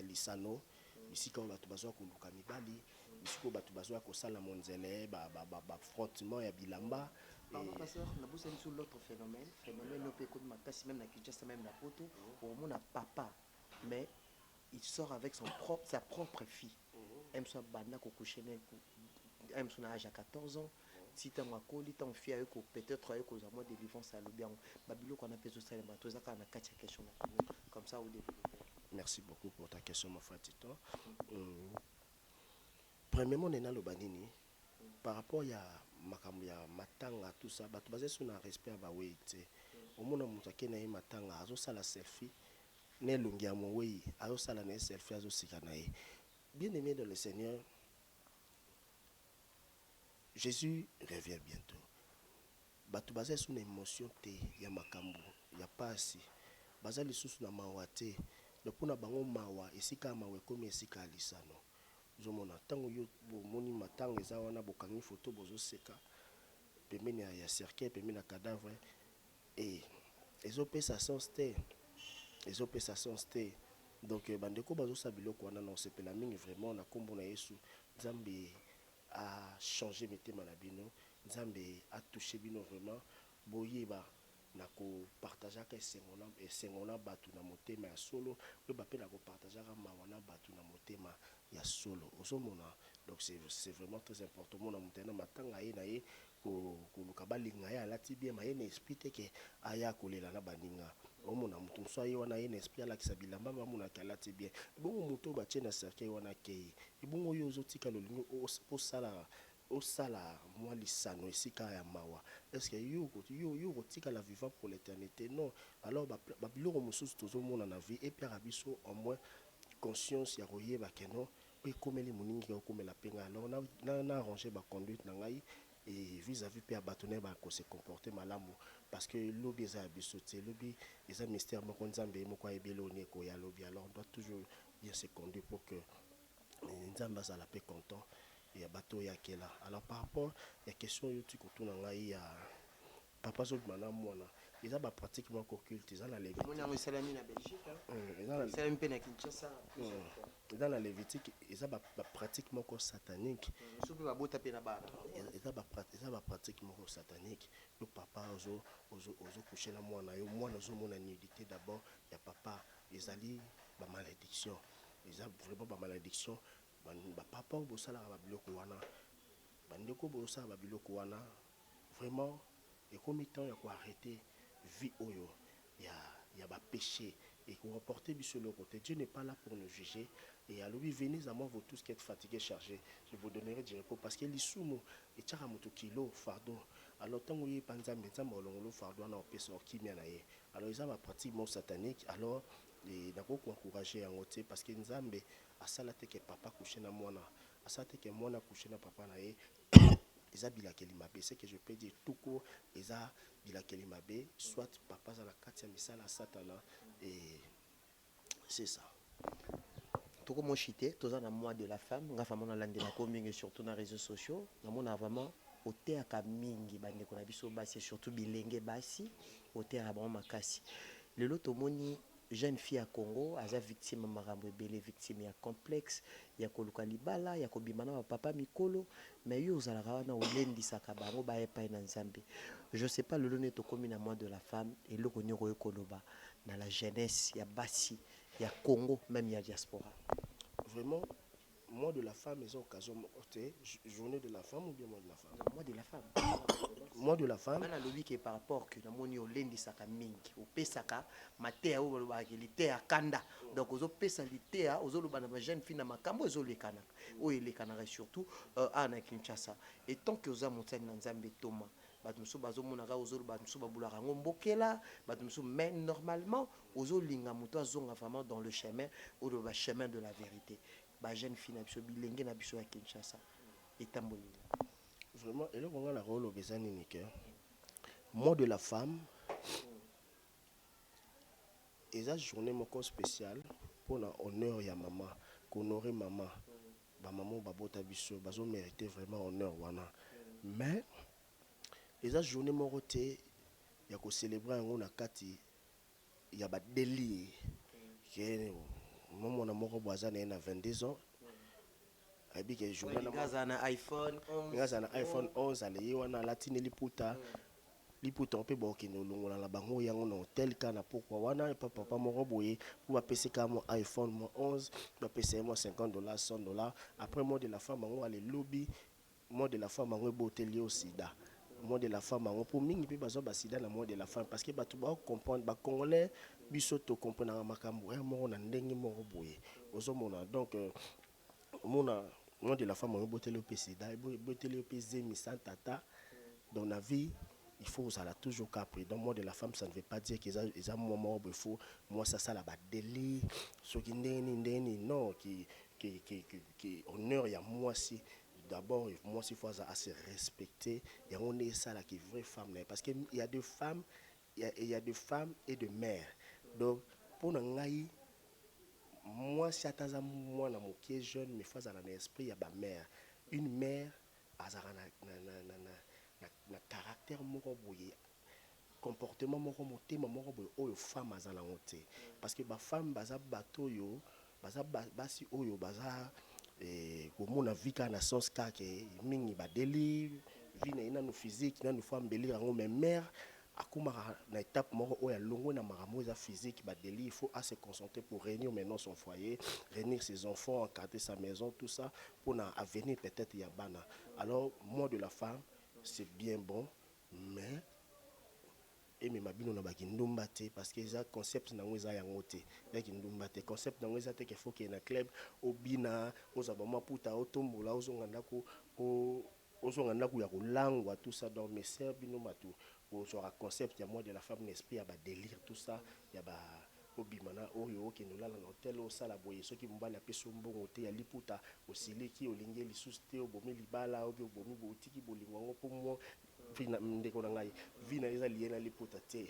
lisano bisika batu bazwa koluka mibali bisiko batu bazwa ko sala monzele ba frottement ya bilamba Pardon, pasteur, on a besoin sur l'autre phénomène. Phénomène, on peut comme ma casse, même la Kinshasa, même la poto, pour mon papa. Mais il sort avec sa propre fille. Elle soit banda coucher, elle soit âge à 14 ans. Si tu as un colis, tu as un fille avec peut-être avec aux amours de délivrance à l'obéon. Babilo qu'on appelle au salé, tout ça, on a 4 questions. Comme ça, au début. Merci beaucoup pour ta question, mon frère Tito. Premièrement, on est dans le banini. Par rapport à matanga, tout ça, tu basé sur un respect à Bawe. Au moins, on a un matanga, azo sala selfie, ne lungi à mon way, azo sala ne selfie, azo sikanae. Bien aimé dans le Seigneur, Jésus revient bientôt. Batu basé sur une émotion, il y a makambu, il n'y a pas assez. Basé sur na mawate, le pona bango mawa, et si ka mawe comme et si ka lisano. Zomona tango yo moni matanga eza wana bokangi photo bozo seka pembeni ya cercueil pembeni na cadavre et ezopesa sens te donc bandeko bazosa biloko wana na osepela mingi vraiment na kombo na Yesu Nzambe a changé mitema na bino Nzambe a touché bino vraiment boyeba na ko partageaka esengo na batu na motema ya solo oyo bape na ko partageaka mawa na batu na motema ya solo ozomona donc c'est vraiment très important mona mutena matanga ye na ye ko luka balinga ye alati bien ma ye na esprit te ke aya kolela na baninga omona mutu so ye wana ye na esprit alakisa bilamba bamona ke alati bien bongo mutu batie na cercueil wana kei bongo yo ozotika lolingo osala mwa lisano esika ya mawa est-ce que yo kotika la vivant pour l'éternité non alors babiloko mosusu tozomona na vie et puis biso au moins conscience ya koyeba ke non ekomeli moningi okomela penga alors na arranger ba conduite na ngai et vis-à-vis pe abatone ba ko se comporter malamu parce que lobi eza biso te lobi eza mystère moko Nzambe moko ayebeli oni ko ya lobi alors on doit toujours bien se conduire pour que Nzambe azala pe content et bateau ya kela alors par rapport à question yo tu kotuna ngai ya papa zo mana mwana ils ont pratiquement occulte ils ont la Lévitique on a salami na Belgique c'est un peu na Kinshasa dans la Lévitique ils ont pratiquement satanique surtout ba bota pe na bana ils ont pratiquement satanique le papa ozo coucher la mwana yo mwana ozo mona nudité d'abord ya papa ils alli ba malédiction ils ont vraiment ba malédiction ba papa bosala ba biloko wana bandeko bosala ba biloko wana vraiment et comme temps il faut arrêter vie oyo il y a ba péché et qu'on reporter sur le côté Dieu n'est pas là pour nous juger et alors venez à moi vous tous qui êtes fatigués chargés je vous donnerai du repos parce que l'isumu et tchara moto kilo fardeau alors tant que panza metza molongolo fardeau na opesa okimia na ye alors ils ont pratiquement satanique alors et d'abord encourager en côté parce que Nzambe asala te que papa coucher na mwana asala te que mwana coucher na papa na ye Eza bilakeli mabe c'est que je peux dire tout court eza bilakeli mabe soit papa za la kati ya misala satana et c'est ça toko mo chité toza na mois de la femme nga femme na landela ko mingi surtout na réseaux sociaux na mona vraiment oteaka mingi bandeko na biso basi surtout bilenge basi oteaka ba makasi lelo tomoni jeune fille à Congo aza victime makambo ebele victime ya complexe ya koluka libala ya kobimana ba papa mikolo mais yo ozalaka wana olendisaka bango ba epai na Nzambe je sais pas lelo ne tokomi na mois de la femme et loko nyoko ekoloba na la jeunesse ya basi ya Congo même ya diaspora vraiment mois de la femme ils ont occasion journée de la femme ou bien mois de la femme mois de la femme mois de la femme ana lobi ke par rapport que na moni olendisaka mingi opesaka matea o ba lité akanda donc ozo pesa lité ozo loba na ba jeune fille na makambo ozo lekana o elekana surtout ana Kinshasa et tant que oza motani na Nzambe toma bato musu bazo monaka ozo bato musu babulaka ngombokela bato musu mais normalement ozo linga moto azonga vraiment dans le chemin ou le chemin de la vérité ba jeune fille na biso bilenge na biso ya Kinshasa etamboli vraiment et là on a la rôle au besoin unique mois de la femme et ça journée moko spéciale pour na honneur ya maman honorer maman ba maman ba bota biso bazo mériter vraiment honneur wana mais et ça journée moko te ya ko célébrer ngo na kati ya ba délire que maman na moko boza na 22 ans abi ke journée na Gaza na iPhone 11 ngaza na iPhone 11 ale wana latini liputa liputa mpe bokende olongola na bango yango na hotel kana pourquoi wana papa moko boye pour bapesa ka mo iPhone mo 11 bapesa mo $50 $100 après mot de la femme bango ale lobby mot de la femme bango boteli au sida mot de la femme bango pour mingi pe bazo ba sida na mot de la femme parce que batu ba comprendre ba congolais biso to comprendre makambo moko na ndenge moko boye ozomona donc mona mot de la femme bango boteli au sida boteli au zemi sans tata dans la vie. Il faut ça toujours capri. Donc moi de la femme ça ne veut pas dire qu'ils ont moi mort il faut moi ça la délit ce qui non qui honneur il y a moi si d'abord moi si faut à se respecter et on est ça là qui est vraie femme parce que il y a des femmes il y a des femmes et de mères donc pour ngai moi si attends moi na mon qui est jeune mais faut à l'esprit il y a ma mère une mère azara na caractère moko boye comportement moko motema moko boye oyo femme azala ngote parce que ba femme baza bato yo baza basi oyo baza komona vika na sens kake mingi ba deli vie na no physique na no femme belir ngo mais mère akuma na étape moko oyo longo na makambo za physique ba deli il faut se concentrer pour réunir maintenant son foyer réunir ses enfants encadrer sa maison tout ça pour na avenir peut-être ya bana alors moi de la femme c'est bien bon mais et mais mabino na bakindumba te parce que ça concept na ngweza ya ngote ya kindumba te concept na ngweza te qu'il faut que na club obina ozaba maputa otombola ozonganda ko ozonganda ku ya kolangwa tout ça donc mes sœurs bino matu ozora concept ya moi de la femme l'esprit ya ba délire tout ça ya ba obimana oyo okinola na hotel osala boye soki mbala peso mbongo te ya liputa osiliki olingi lisusu te obomi libala obi obomi botiki bolingo ngo pour moi vina ndeko na ngai vina eza lié na liputa te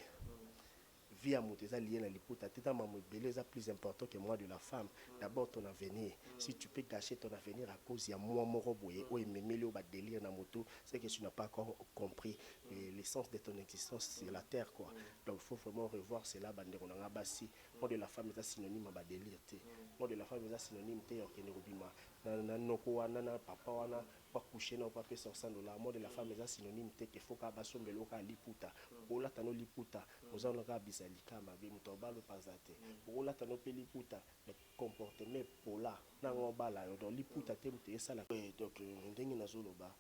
vie à monter lié na liputa te ta mamu beleza plus important que moi de la femme d'abord ton avenir si tu peux gâcher ton avenir à cause ya moi moko boye o ememeli o ba délire na moto c'est que tu n'as pas encore compris l'essence de ton existence sur la terre quoi donc il faut vraiment revoir cela bandeko na ngabasi moi de la femme est synonyme à ba délire te moi de la femme est synonyme te okene robima na noko wana na papa wana pas coucher na pas pesa $100 moi de la femme est synonyme te qu'il faut ka basombelo ka liputa ola tano liputa ozana ka bisalika mabe mutoba le pasate ola tano pe liputa le comportement pola na ngobala donc liputa te mute esala donc ndenge na zoloba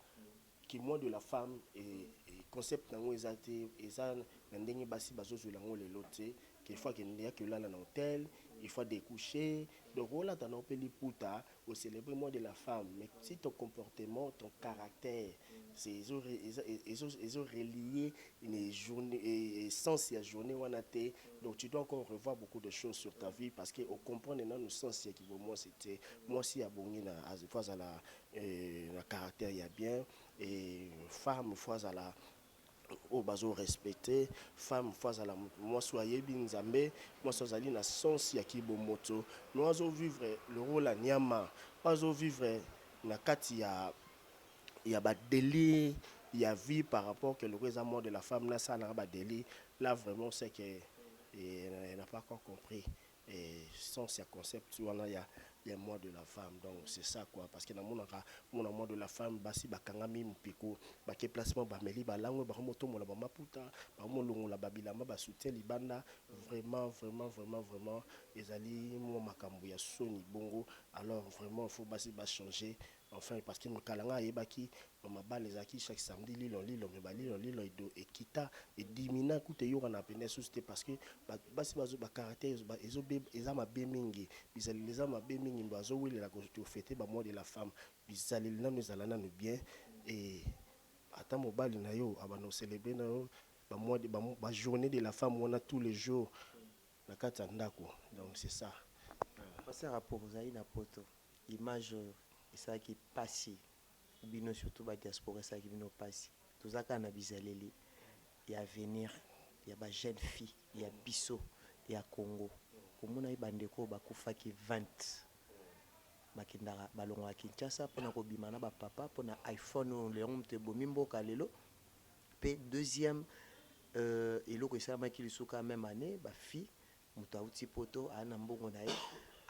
qui moi de la femme et concept nango ezate eza na ndenge basi bazozula ngo lelo te qu'il faut que ndia que là na hôtel il faut découcher donc voilà dans nos pays puta au célébrer moi de la femme mais si ton comportement ton caractère c'est ils ont relié une journée essence la journée wanate donc tu dois encore revoir beaucoup de choses sur ta vie parce que au comprendre dans le sens qui pour moi c'était moi si abongi na fois à la caractère il y a bien et femme fois à la au bazo respecté femme fois à la moi soyez bien nzambe moi sozali na sens ya kibomoto moi zo vivre le rôle à nyama pas zo vivre na kati ya ba délire il y a vie par rapport que le raisonnement de la femme là ça na ba délire là vraiment c'est que elle n'a pas encore compris et sans ce concept voilà il y a moi de la femme donc c'est ça quoi parce que dans mon moi de la femme basi bakangami mpiko bake placement ba meli ba lango ba moto mo la ba maputa ba molongo la babilamba ba soutien libanda vraiment ezali mo makambo ya soni bongo alors vraiment il faut basi ba changer enfin parce que mon kalanga yebaki ma balle ezaki chaque samedi lilo mais ba lilo et kita et dimina kute yo na pene société parce que basi bazo ba caractère eza mabe mingi bizali les ama be mingi bazo wele la ko fêter ba mois de la femme bizali na nous allana nous bien et ata mobali na yo abano célébrer na yo ba mois de ba journée de la femme on a tous les jours na kata ndako donc c'est ça passer rapport aux aïna poto image et ça qui passe bino surtout ba diaspora ça qui bino passe tout ça kana bizaleli et à venir il y a ba jeune fille il y a biso et à Congo komona ibandeko bakufaki 20 bakindara balongo ya Kinshasa pona ko bimana ba papa pona iPhone le honte bomimboka lelo pe deuxième eloko esalama ki lisuka même année ba fille muta uti poto ana mbongo na ye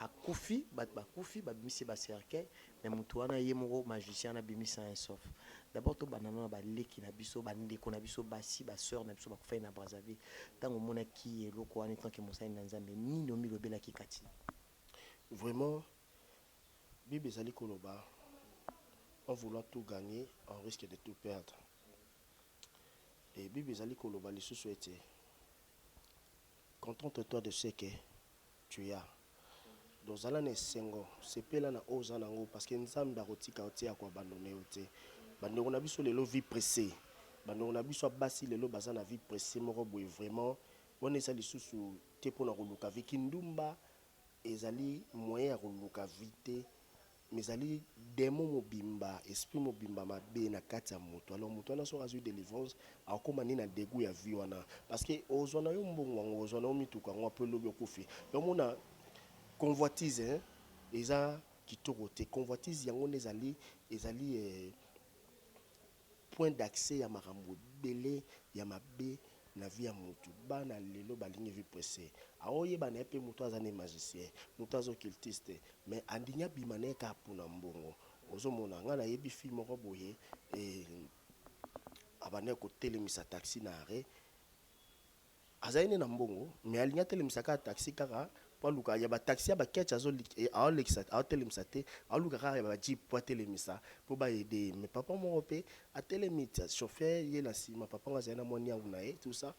akufi bato bakufi babimisi bacercueil mais moto wana ye moko magicien abimisa un sauf d'abord tobanana na baleki na biso bandeko na biso basi basœur na biso bakufai na Brazzaville ntango omonaki eloko wana etanke mosali na Nzambe nini omilobelaki kati Vraiment, Bible ezali koloba, en voulant tout gagner, on risque de tout perdre. Et Bible ezali koloba lisusu ete, contente-toi de ce que tu as. Donc zala na sengo, sepela na oza nango parce que nzambe akotika otia kwa bandone ote. Bandeko na biso lelo vie pressée. Bandeko na biso basi lelo baza na vie pressée moko boye vraiment. Wana eza lisusu te pona koluka viki ndumba ezali moyen ya koluka vite. Mais ezali démon mobimba, esprit mobimba mabe na kati ya moto. Alors moto wana so azui délivrance akoma ni na dégoût ya vie wana parce que ozona yo mbongo ozona yo mituka ngo pe lobi okufi. Yo mona convoitise hein eza kitoko te convoitise yango ezali point d'accès ya makambo belé ya mabe na vie ya mutu bana lelo balingi vie pressée aoye bana pe mutu azane magicien mutu azo occultiste mais andinya bimane ka pona mbongo ozomona nga na yebi film moko boye abane ko telemisa taxi na arrêt azaine na mbongo mais alinya telemisa ka taxi kaka paluka ya ba taxi ya ba ketch azo Alexa a telemisa te aluka ka ya ba jeep po telemisa po ba aider mais papa mo pe a telemita chauffeur ye la sima papa nga zana moni yangu na tout ça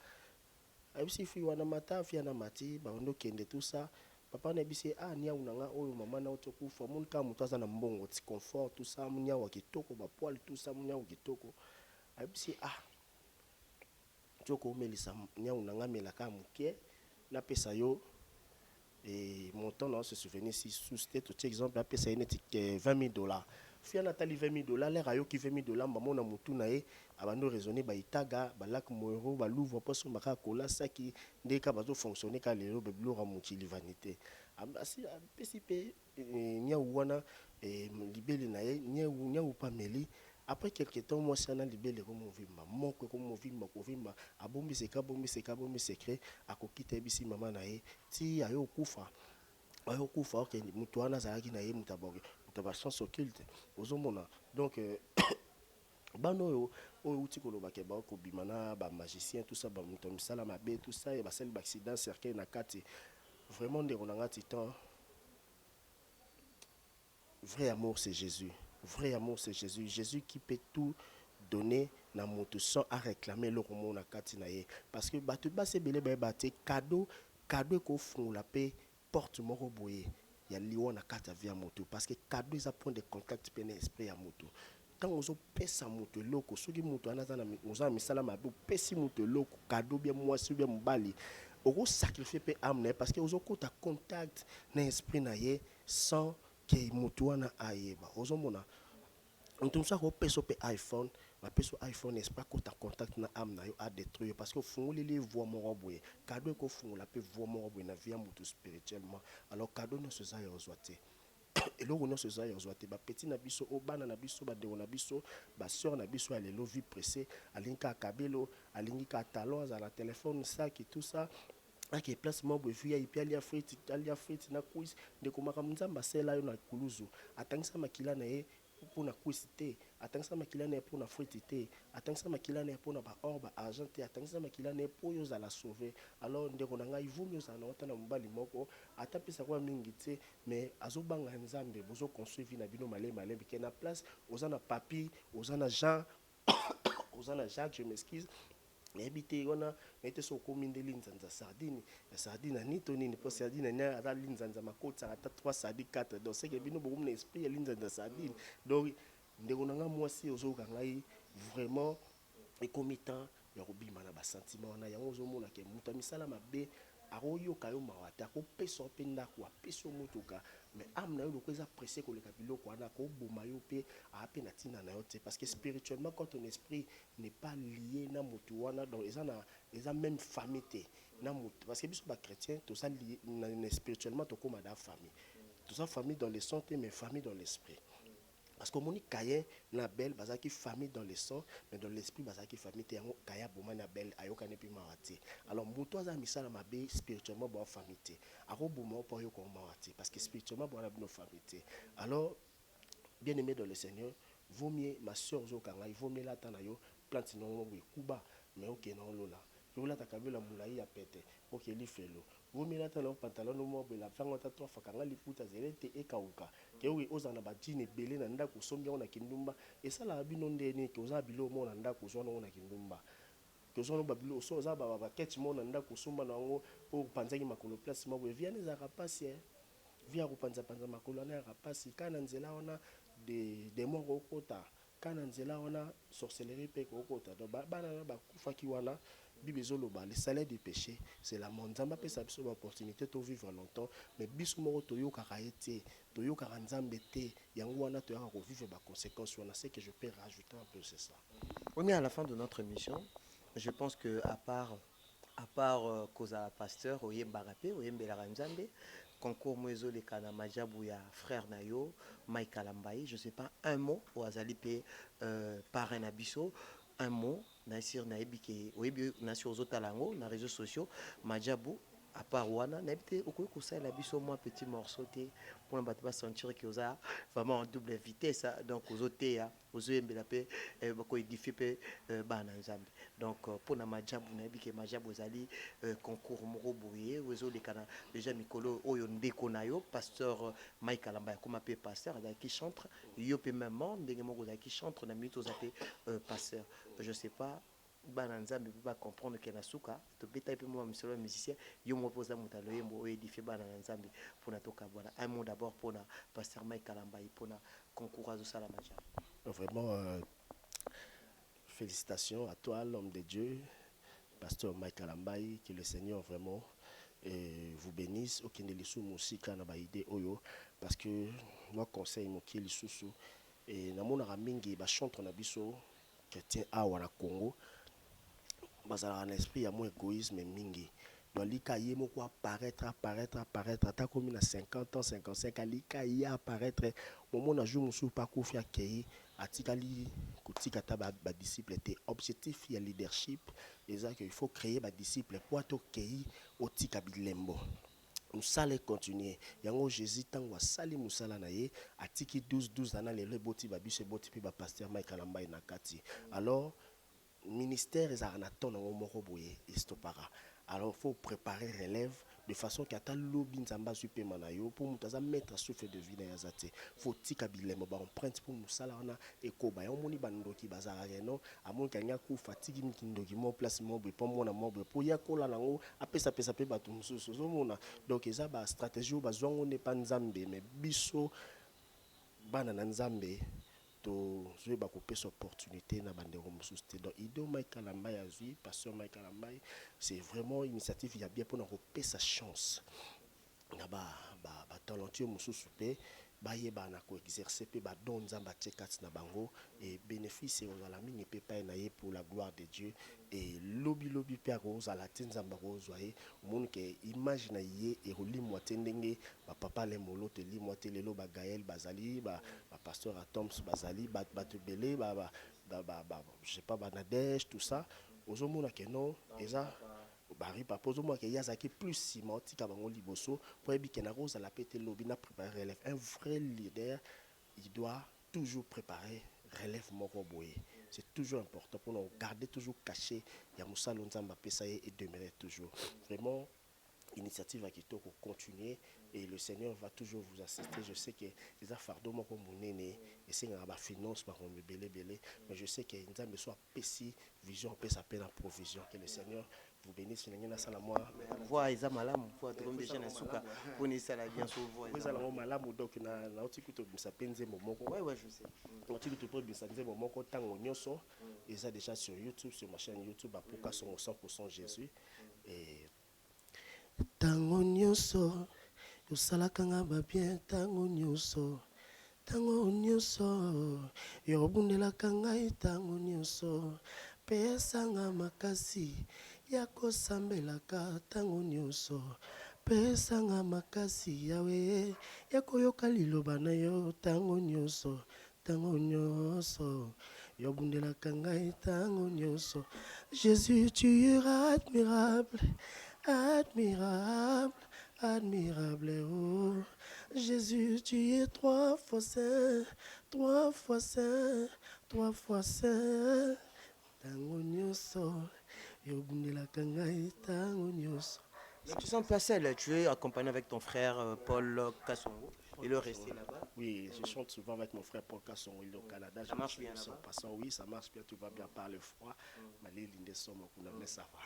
abisi fi wana mata fi na mati ba ndo kende tout ça papa na bisi ni yangu na nga oyo mama na otokufa mun ka mutu aza na mbongo ti confort tout ça munya wa kitoko ba poil tout ça munya wa kitoko abisi toko melisa nyangu na nga melaka muke na pesa yo et mon temps non se souvenir si sous tête tout exemple la pesa ene $20 fia natali $20 l'air ayo ki $20 maman na mutu na e abando raisonner ba itaga ba lac moero ba louvre poso maka kola saki ndeka bazo fonctionner ka lelo be blora mutili vanité asi pesi pe nyawu wana libeli na e nyawu pameli. Après quelques temps, moi, c'est un libellé comme on vit, mon comme on vit, à bombi secret, à kokite bisi maman nae, ti ayo kufa, ok, mutuana zaki nae mutaboge, mutaba chance occulte, ozomona. Donc, bano o uti koloba ke ba ko bimana ba magicien tout ça ba mutomisala mabe tout ça et ba sel accident cercle na kati. Vraiment de ronanga titan. Vrai amour c'est Jésus. Vrai amour, c'est Jésus. Jésus qui peut tout donner na moto sans à réclamer le roman na katinaye. Parce que batu base belé bate cadeau ko font la paix porte moko boye. Ya liwa na kata via moto parce que cadeau is a point de contact peine esprit ya moto. Tant ozo pesa moto loko soki moto anaza na oza misala mabe pesi moto loko cadeau bien moi si bien mbali. Oko sacrifier pe âme parce que ozo kota contact na esprit na ye sans que mutuana ayeba ozomona ntumsa ko peso pe iPhone ma peso iPhone n'est pas kota contact na âme na yo a détruire parce que fungoli les voix mon boye cadeau ko fungula pe voix mon boye na vie mutu spirituellement alors cadeau no se za yo zoate et lo no se za yo zoate ba petit na biso o bana na biso ba de na biso ba sœur na biso ale lo vie pressée alinka kabelo alinka talon za la téléphone ça qui tout ça ake place mo boye via ipi alia frite na quiz de komaka mzamba sela yo na kuluzu atangisa makila na ye pona quiz te atangisa makila na ye pona frite te atangisa makila na ye pona ba or ba argent te atangisa makila na ye po yo za la sauver alors ndeko na ngai vumi yo za na otana mbali moko atapisa kwa mingi te mais azobanga nzambe bozo construire vie na bino malé ke na place ozana papi ozana Jean ozana Jacques je m'excuse ebite wana ete so komindeli nzanza sardine ya sardine ni to nini po sardine na ata linzanza makotsa ata 3 sardine 4 donc c'est que bino bokum na esprit ya linzanza sardine donc ndeko nanga mwasi ozoka ngai vraiment ekomi temps ya kobima na ba sentiment na yango ozomona ke muta misala mabe aroyoka yo mawata ko peso pe ndako peso mutuka mais âme na yo loko eza pressé koleka biloko wana ko boma yo pe ape na tina na yo te parce que spirituellement quand ton esprit n'est pas lié na mutu wana donc eza même famille te na mutu parce que biso ba chrétien tout ça lié spirituellement to comme da famille tout ça famille dans le sang mais famille dans l'esprit Parce que mon Kayen na belle bazaki famille dans le sang mais dans l'esprit bazaki famille te yango Kaya boma na belle ayokane pi mawati. Alors muto aza misala mabe spirituellement bo famille te. Ako boma po yoko mawati parce que spirituellement bo na bino famille te. Alors bien aimé dans le Seigneur, vaut mieux ma soeur Zokanga, il vaut mieux la tanayo plante non kuba mais ok non lola. Je voulais t'accaber la moulaï à péter. Ok, li fait l'eau. Vous mettez dans le pantalon, nous m'avons la femme à toi, fakanga li puta zelete et kauka. Que oui, aux anabadjine belé nanda kusombi on a kindumba. Et ça la binonde ni que aux abilo mon nanda kusono on a kindumba. Que aux babilo so za baba ketch mon nanda kusumba nango pour panzaki makolo place mo vient les arapasi. Via kupanza panza makolo na arapasi kana nzela ona des mots okota. Kana nzela ona sorcellerie pe okota. Donc bana ba kufaki wana. Le salaire du péché, c'est la mort. Nzamba peut s'absorber l'opportunité de vivre longtemps, mais bisumoro toyo karaete, toyo karanzambe te, yangwana toya revivre les conséquences. On a ce que je peux rajouter un peu, c'est ça. On est à la fin de notre émission. Je pense que à part Koza Pasteur, Oyemba Rapé, Oyembe Laranzambe, concours Moezo le Kana Majabu ya frère Nayo, Mike Alambaye, je sais pas un mot au Azalipe parrain Abisso. Un mot, Nassir Naibike, Oebi Nassir Zotalango, dans les réseaux sociaux, Majabu, à part Wana, Naibte, au coup, ça, la biso, moi, petit morceau, pour ne pas sentir qu'il y a vraiment en double vitesse, donc aux hôtels, aux Mbelapé, beaucoup édifié, Bananzambe. Donc, pour la Majabu, Naibike, Majabu, Zali, concours Moro Bouye, aux les canards, déjà Mikolo, Oyonde Konayo, pasteur Mike Alamba, comme appelé pasteur, qui chante, Yopé même, qui chante, on a mis aux appels pasteur. Je ne sais pas, Bananzambe ne peut pas comprendre qu'il y a un souka. Tu peux taper moi, monsieur le musicien, il me pose à mon talon, et édifier Bananzambe pour notre voilà. Un mot d'abord pour le pasteur Mike Kalamba et pour le concours à Salamaja. Vraiment, félicitations à toi, l'homme de Dieu, pasteur Mike Kalambaye, que le Seigneur vraiment vous bénisse. Aucun de l'issue musique n'a pas idée oyo, parce que moi conseille mon qui l'issue et na mon aramingi ba chante na biso chrétien awa na Congo. Bazala un esprit à mon égoïsme mingi. Donc lika yé mo ko apparaître ta comme na 50 ans 55 lika yé apparaître moment na jour musu pas ko fi akei atikali kutika ta ba disciple était objectif ya leadership et ça qu'il faut créer ba disciple pour to kei otika bilembo. Nous allons continuer. Yango Jésus tango sali musala na ye atiki 12 ans les boti ba bise boti pi ba pasteur Mike Kalamba na kati. Alors ministère est à ton moroboye istopara. Alors faut préparer relève de façon qu'à ta lobby nzamba super manayo pour mutaza mettre souffle de vie na yazate. Faut tika bilemo ba empreinte pour musala na ekoba yo moni bandoki bazara no amon kanya ku fatigue mikindoki mo place mo pour mona mo pour ya kola nango apesa pe batu mususu zo mona. Donc eza ba stratégie ba zongo ne pa nzambe mais biso bana na nzambe to jouer ba couper cette opportunité na bandero mususte donc Ido Mike Kalamba yazui pasteur Mike Kalamba c'est vraiment une initiative il y a bien pour nous couper sa chance na ba talentueux mususu pe ba yeba na ko exercer pe ba don nzamba chekat na bango et bénéfice aux alami pe pa na ye pour la gloire de Dieu et lobby pe rose à la nzamba rose voyez monde que imagine ye et roli moitié ndenge ba papa le molo te li moitié lelo ba Gaël bazali ba pasteur Atoms bazali ba te belé je sais pas Banadège tout ça aux hommes que non et ça bari papozo moi que yazaki plus cimenti ka bango liboso pour ebi na rose à la pété lobby na préparer relève un vrai leader il doit toujours préparer relève moko boye c'est toujours important pour nous garder toujours caché ya musalo nzamba pesa et demeurer toujours vraiment initiative à Kitoko continuer et le Seigneur va toujours vous assister. Je sais que les fardeaux m'ont monné et c'est un finance par belé mais je sais que nous avons soit pessi vision peut s'appeler la provision que le Seigneur vous bénisse na sala moi voix isa malamu pour comme déjà na suka pour ni sala bien sur voix vous allez malamu donc na otikuto bisa penze momoko ouais je sais otikuto pour bisa penze momoko tango nyoso et ça déjà sur YouTube sur ma chaîne YouTube pour qu'à son 100% Jésus et tango nyonso yosalaka nga babien tango nyonso yobundelaka ngai tango nyonso pesanga makasi ya kosambelaka tango nyonso pesanga makasi yawe ya koyoka liloba na yo tango nyonso tango nyonso yobundelaka ngai tango nyonso. Jésus, tu es admirable, admirable, admirable, oh. Jésus, tu es 3 fois saint, 3 fois saint, 3 fois saint. Tango nyonso yobundelaka ngai tango nyonso. Mais tu sens pas seul, tu es accompagné avec ton frère Paul Kassongo. Il est resté là-bas. Oui, je chante souvent avec mon frère Paul Kasson, il est au Canada. Ça marche bien là-bas. Passant, oui, ça marche bien, tout va bien par le froid. Mais ça va.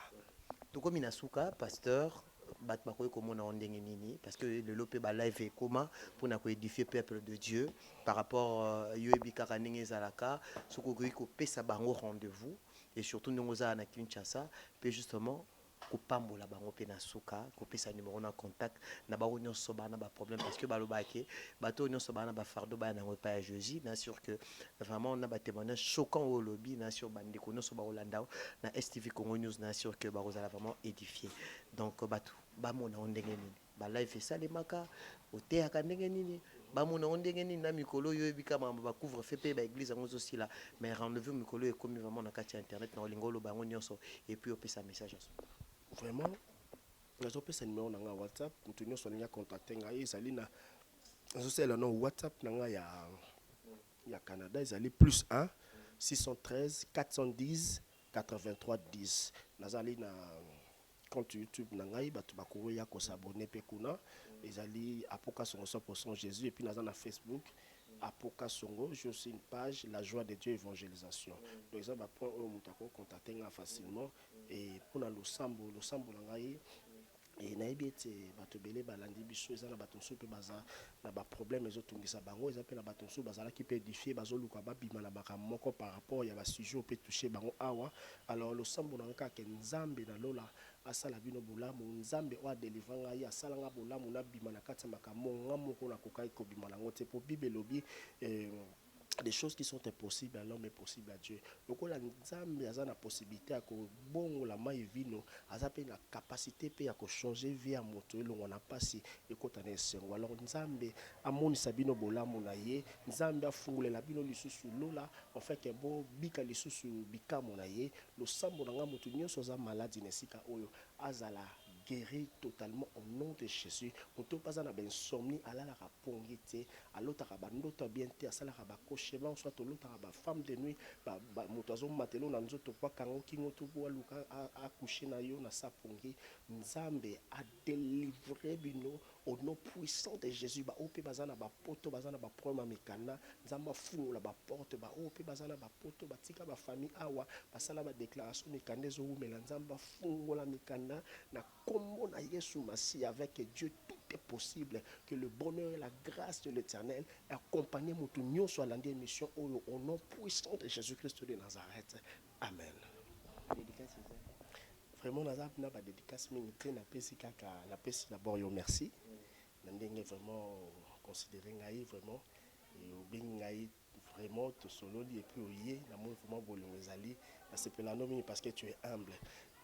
Toko Minasuka, pasteur, batmakoy komona ondenge nini parce que le lope ba live est comment pour na ko édifier peuple de Dieu par rapport yo ebikaka ndenge ezalaka soko ko pesa bango rendez-vous et surtout ndongoza na Kinshasa pe justement kopambola bango pe na suka kopesa numéro na contact na ba nyonso bana ba problème parce que balobaki bato nyonso bana ba fardo ba na pas à Jésus na sûr que vraiment on a ba témoignage choquant au lobby na sur bande ko nyonso ba Holanda na STV Congo News na sûr que ba rozala vraiment édifié donc bato ba mona ondenge nini ba live ça les maka oté aka ndenge nini ba mona ondenge nini na mikolo yo ebika mamba ba couvre fait pe ba église ngo aussi là mais rendez-vous mikolo e comme vraiment na carte internet na lingolo bango nyonso et puis opesa message. Vraiment, je peux numéro dans WhatsApp, nous sommes en contact avec Salina. Je sais le nom WhatsApp il y a Canada, ils allaient +1 613 410 83 10. Nous allons na compte YouTube nangai batu bakouya ko s'abonner pe kuna. Ils allaient Apoka Songo 100% Jésus et puis nous na Facebook Apoka Songo, j'ai aussi une page La Joie de Dieu Évangélisation. Donc ça va prendre un contacter facilement et pour le sambo langai et nayebi ete bato belé balandi biso eza na bato nso pe baza na ba problème ezotungisa bango eza pe na bato nso bazala ki pe édifier bazoluka babima na makambo moko par rapport ya ba sujet pe toucher bango awa. Alors le sambo nanga ke nzambe na lola asala bino bolamu nzambe o délivrer ngai asala nga bolamu na bima na kati makambo ngamo ko na kokai ko bima na ngote po bible lobi des choses qui sont impossibles à l'homme est possible à Dieu. Donc la nzambe a la possibilité à ko bon la mai vino a la capacité pe à ko changer vie à moto lo on a pas si ekotane sengo. Alors nzambe amoni sabino bolamu na ye nzambe afungule la bino lisusu lola en fait que bon bika lisusu bika mona ye lo sambo nga moto nyonso za maladie nesika oyo azala guéri totalement au nom de Jésus. On ne peut pas en avoir insomnie, à la rapongité, à l'autre à l'autre bien à la rabacochement, soit à l'autre à femme de nuit, moutazon matelo na nzoto kwa kango kingo tubu aluka a coucher na yo na sapongi. Nzambe a délivré bino au nom puissant de Jésus. Ba ope bazana ba poto bazana ba problème mekana, nzamba fou la ba porte ba ope bazana ba poto ba tika ba famille awa, basala ba déclaration mekane zo umela nzamba fou la mekana na comme na Yesu Massi avec Dieu tout est possible que le bonheur et la grâce de l'Éternel accompagnent mutu nyonso à l'année mission au nom puissant de Jésus-Christ de Nazareth. Amen. Vraiment Nazareth na ba dédicace mingi na pesi kaka na pesi d'abord yo merci. Na ndenge vraiment considérer ngai vraiment et obengi ngai vraiment to sololi et puis oye na mo vraiment bolongo ezali na sepela nomi parce que tu es humble.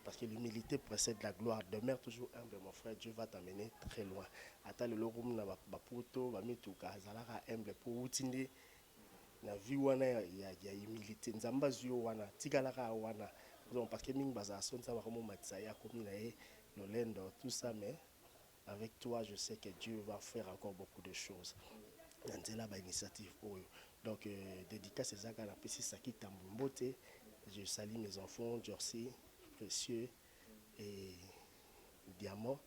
Parce que l'humilité précède la gloire. Demeure toujours humble, mon frère. Dieu va t'amener très loin. Attends le lorum na bapoto, bamituka, zalara humble pour utinde. Na vie wana ya humilité. Nzamba zio wana, tigalara wana. Donc parce que ming baza son ça va comme matsaya comme na lolendo tout ça mais avec toi je sais que Dieu va faire encore beaucoup de choses. Nzela ba initiative oyo. Donc dédicace ezaka na pesi saki tambumbote. Je salue mes enfants, Jorsi, Précieux et Diamant,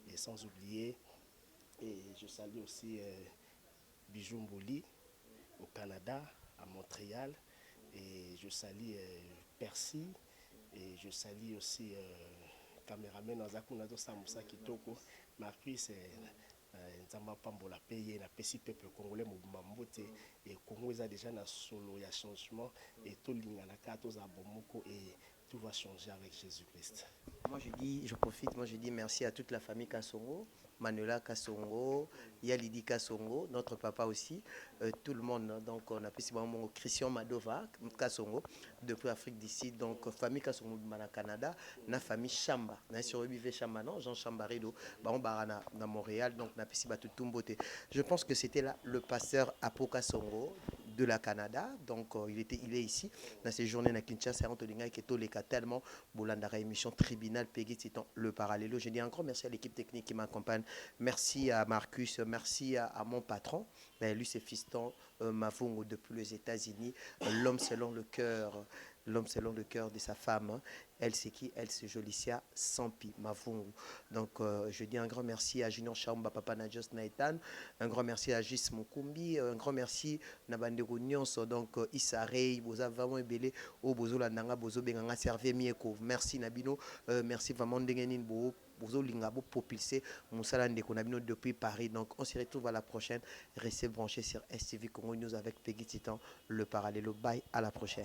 et sans oublier, et je salue aussi Bijou Mbouli au Canada, à Montréal, et je salue Percy, et je salue aussi caméraman Nazakunado Samusa Kitoko, Marquis, Nzamba Pambola payé, na pesi peuple congolais Mbote, et Congo est déjà dans solo, il y a changement, et tout l'ingana kato za bomoko et tout va changer avec Jésus-Christ. Moi je profite, je dis merci à toute la famille Kassongo, Manuela Kassongo, Yalidi Kassongo, notre papa aussi, tout le monde. Donc on a pu mon Christian Madova Kassongo depuis Afrique d'ici, donc famille Kassongo au Canada, na famille Chamba, na sur Bivé Chamba non, Jean Chambarido, baron barana dans Montréal, donc na pu tout Tumbote. Je pense que c'était là le pasteur Apo Kassongo de la Canada. Donc, il est ici. Dans ces journées, à Kinshasa, on a tellement Bolandara émission Tribunal Peggy Titan Le Parallèlo. Je dis encore merci à l'équipe technique qui m'accompagne. Merci à Marcus. Merci à mon patron. Lui, c'est Fiston Mavungo depuis les États-Unis. L'homme selon le cœur. L'homme selon le cœur de sa femme. Elle, c'est qui? Elle, c'est Jolicia Sampi Mavungu. Donc, je dis un grand merci à Junior Chaumba, Papa Najos Naïtan. Un grand merci à Gis Mukumbi. Un grand merci à Bandego Nyonso. Donc, Issa Rey, Boza vraiment ébélé. Au Bozo Landanga, Bozo Benganga, Servé Mieko. Merci Nabino. Merci vraiment Dengenin Bo. Bozo Lingabo propulsé Moussala Ndeko Nabino depuis Paris. Donc, on se retrouve à la prochaine. Restez branchés sur STV Congo News avec Peggy Titan, Le Parallèlo. Bye, à la prochaine.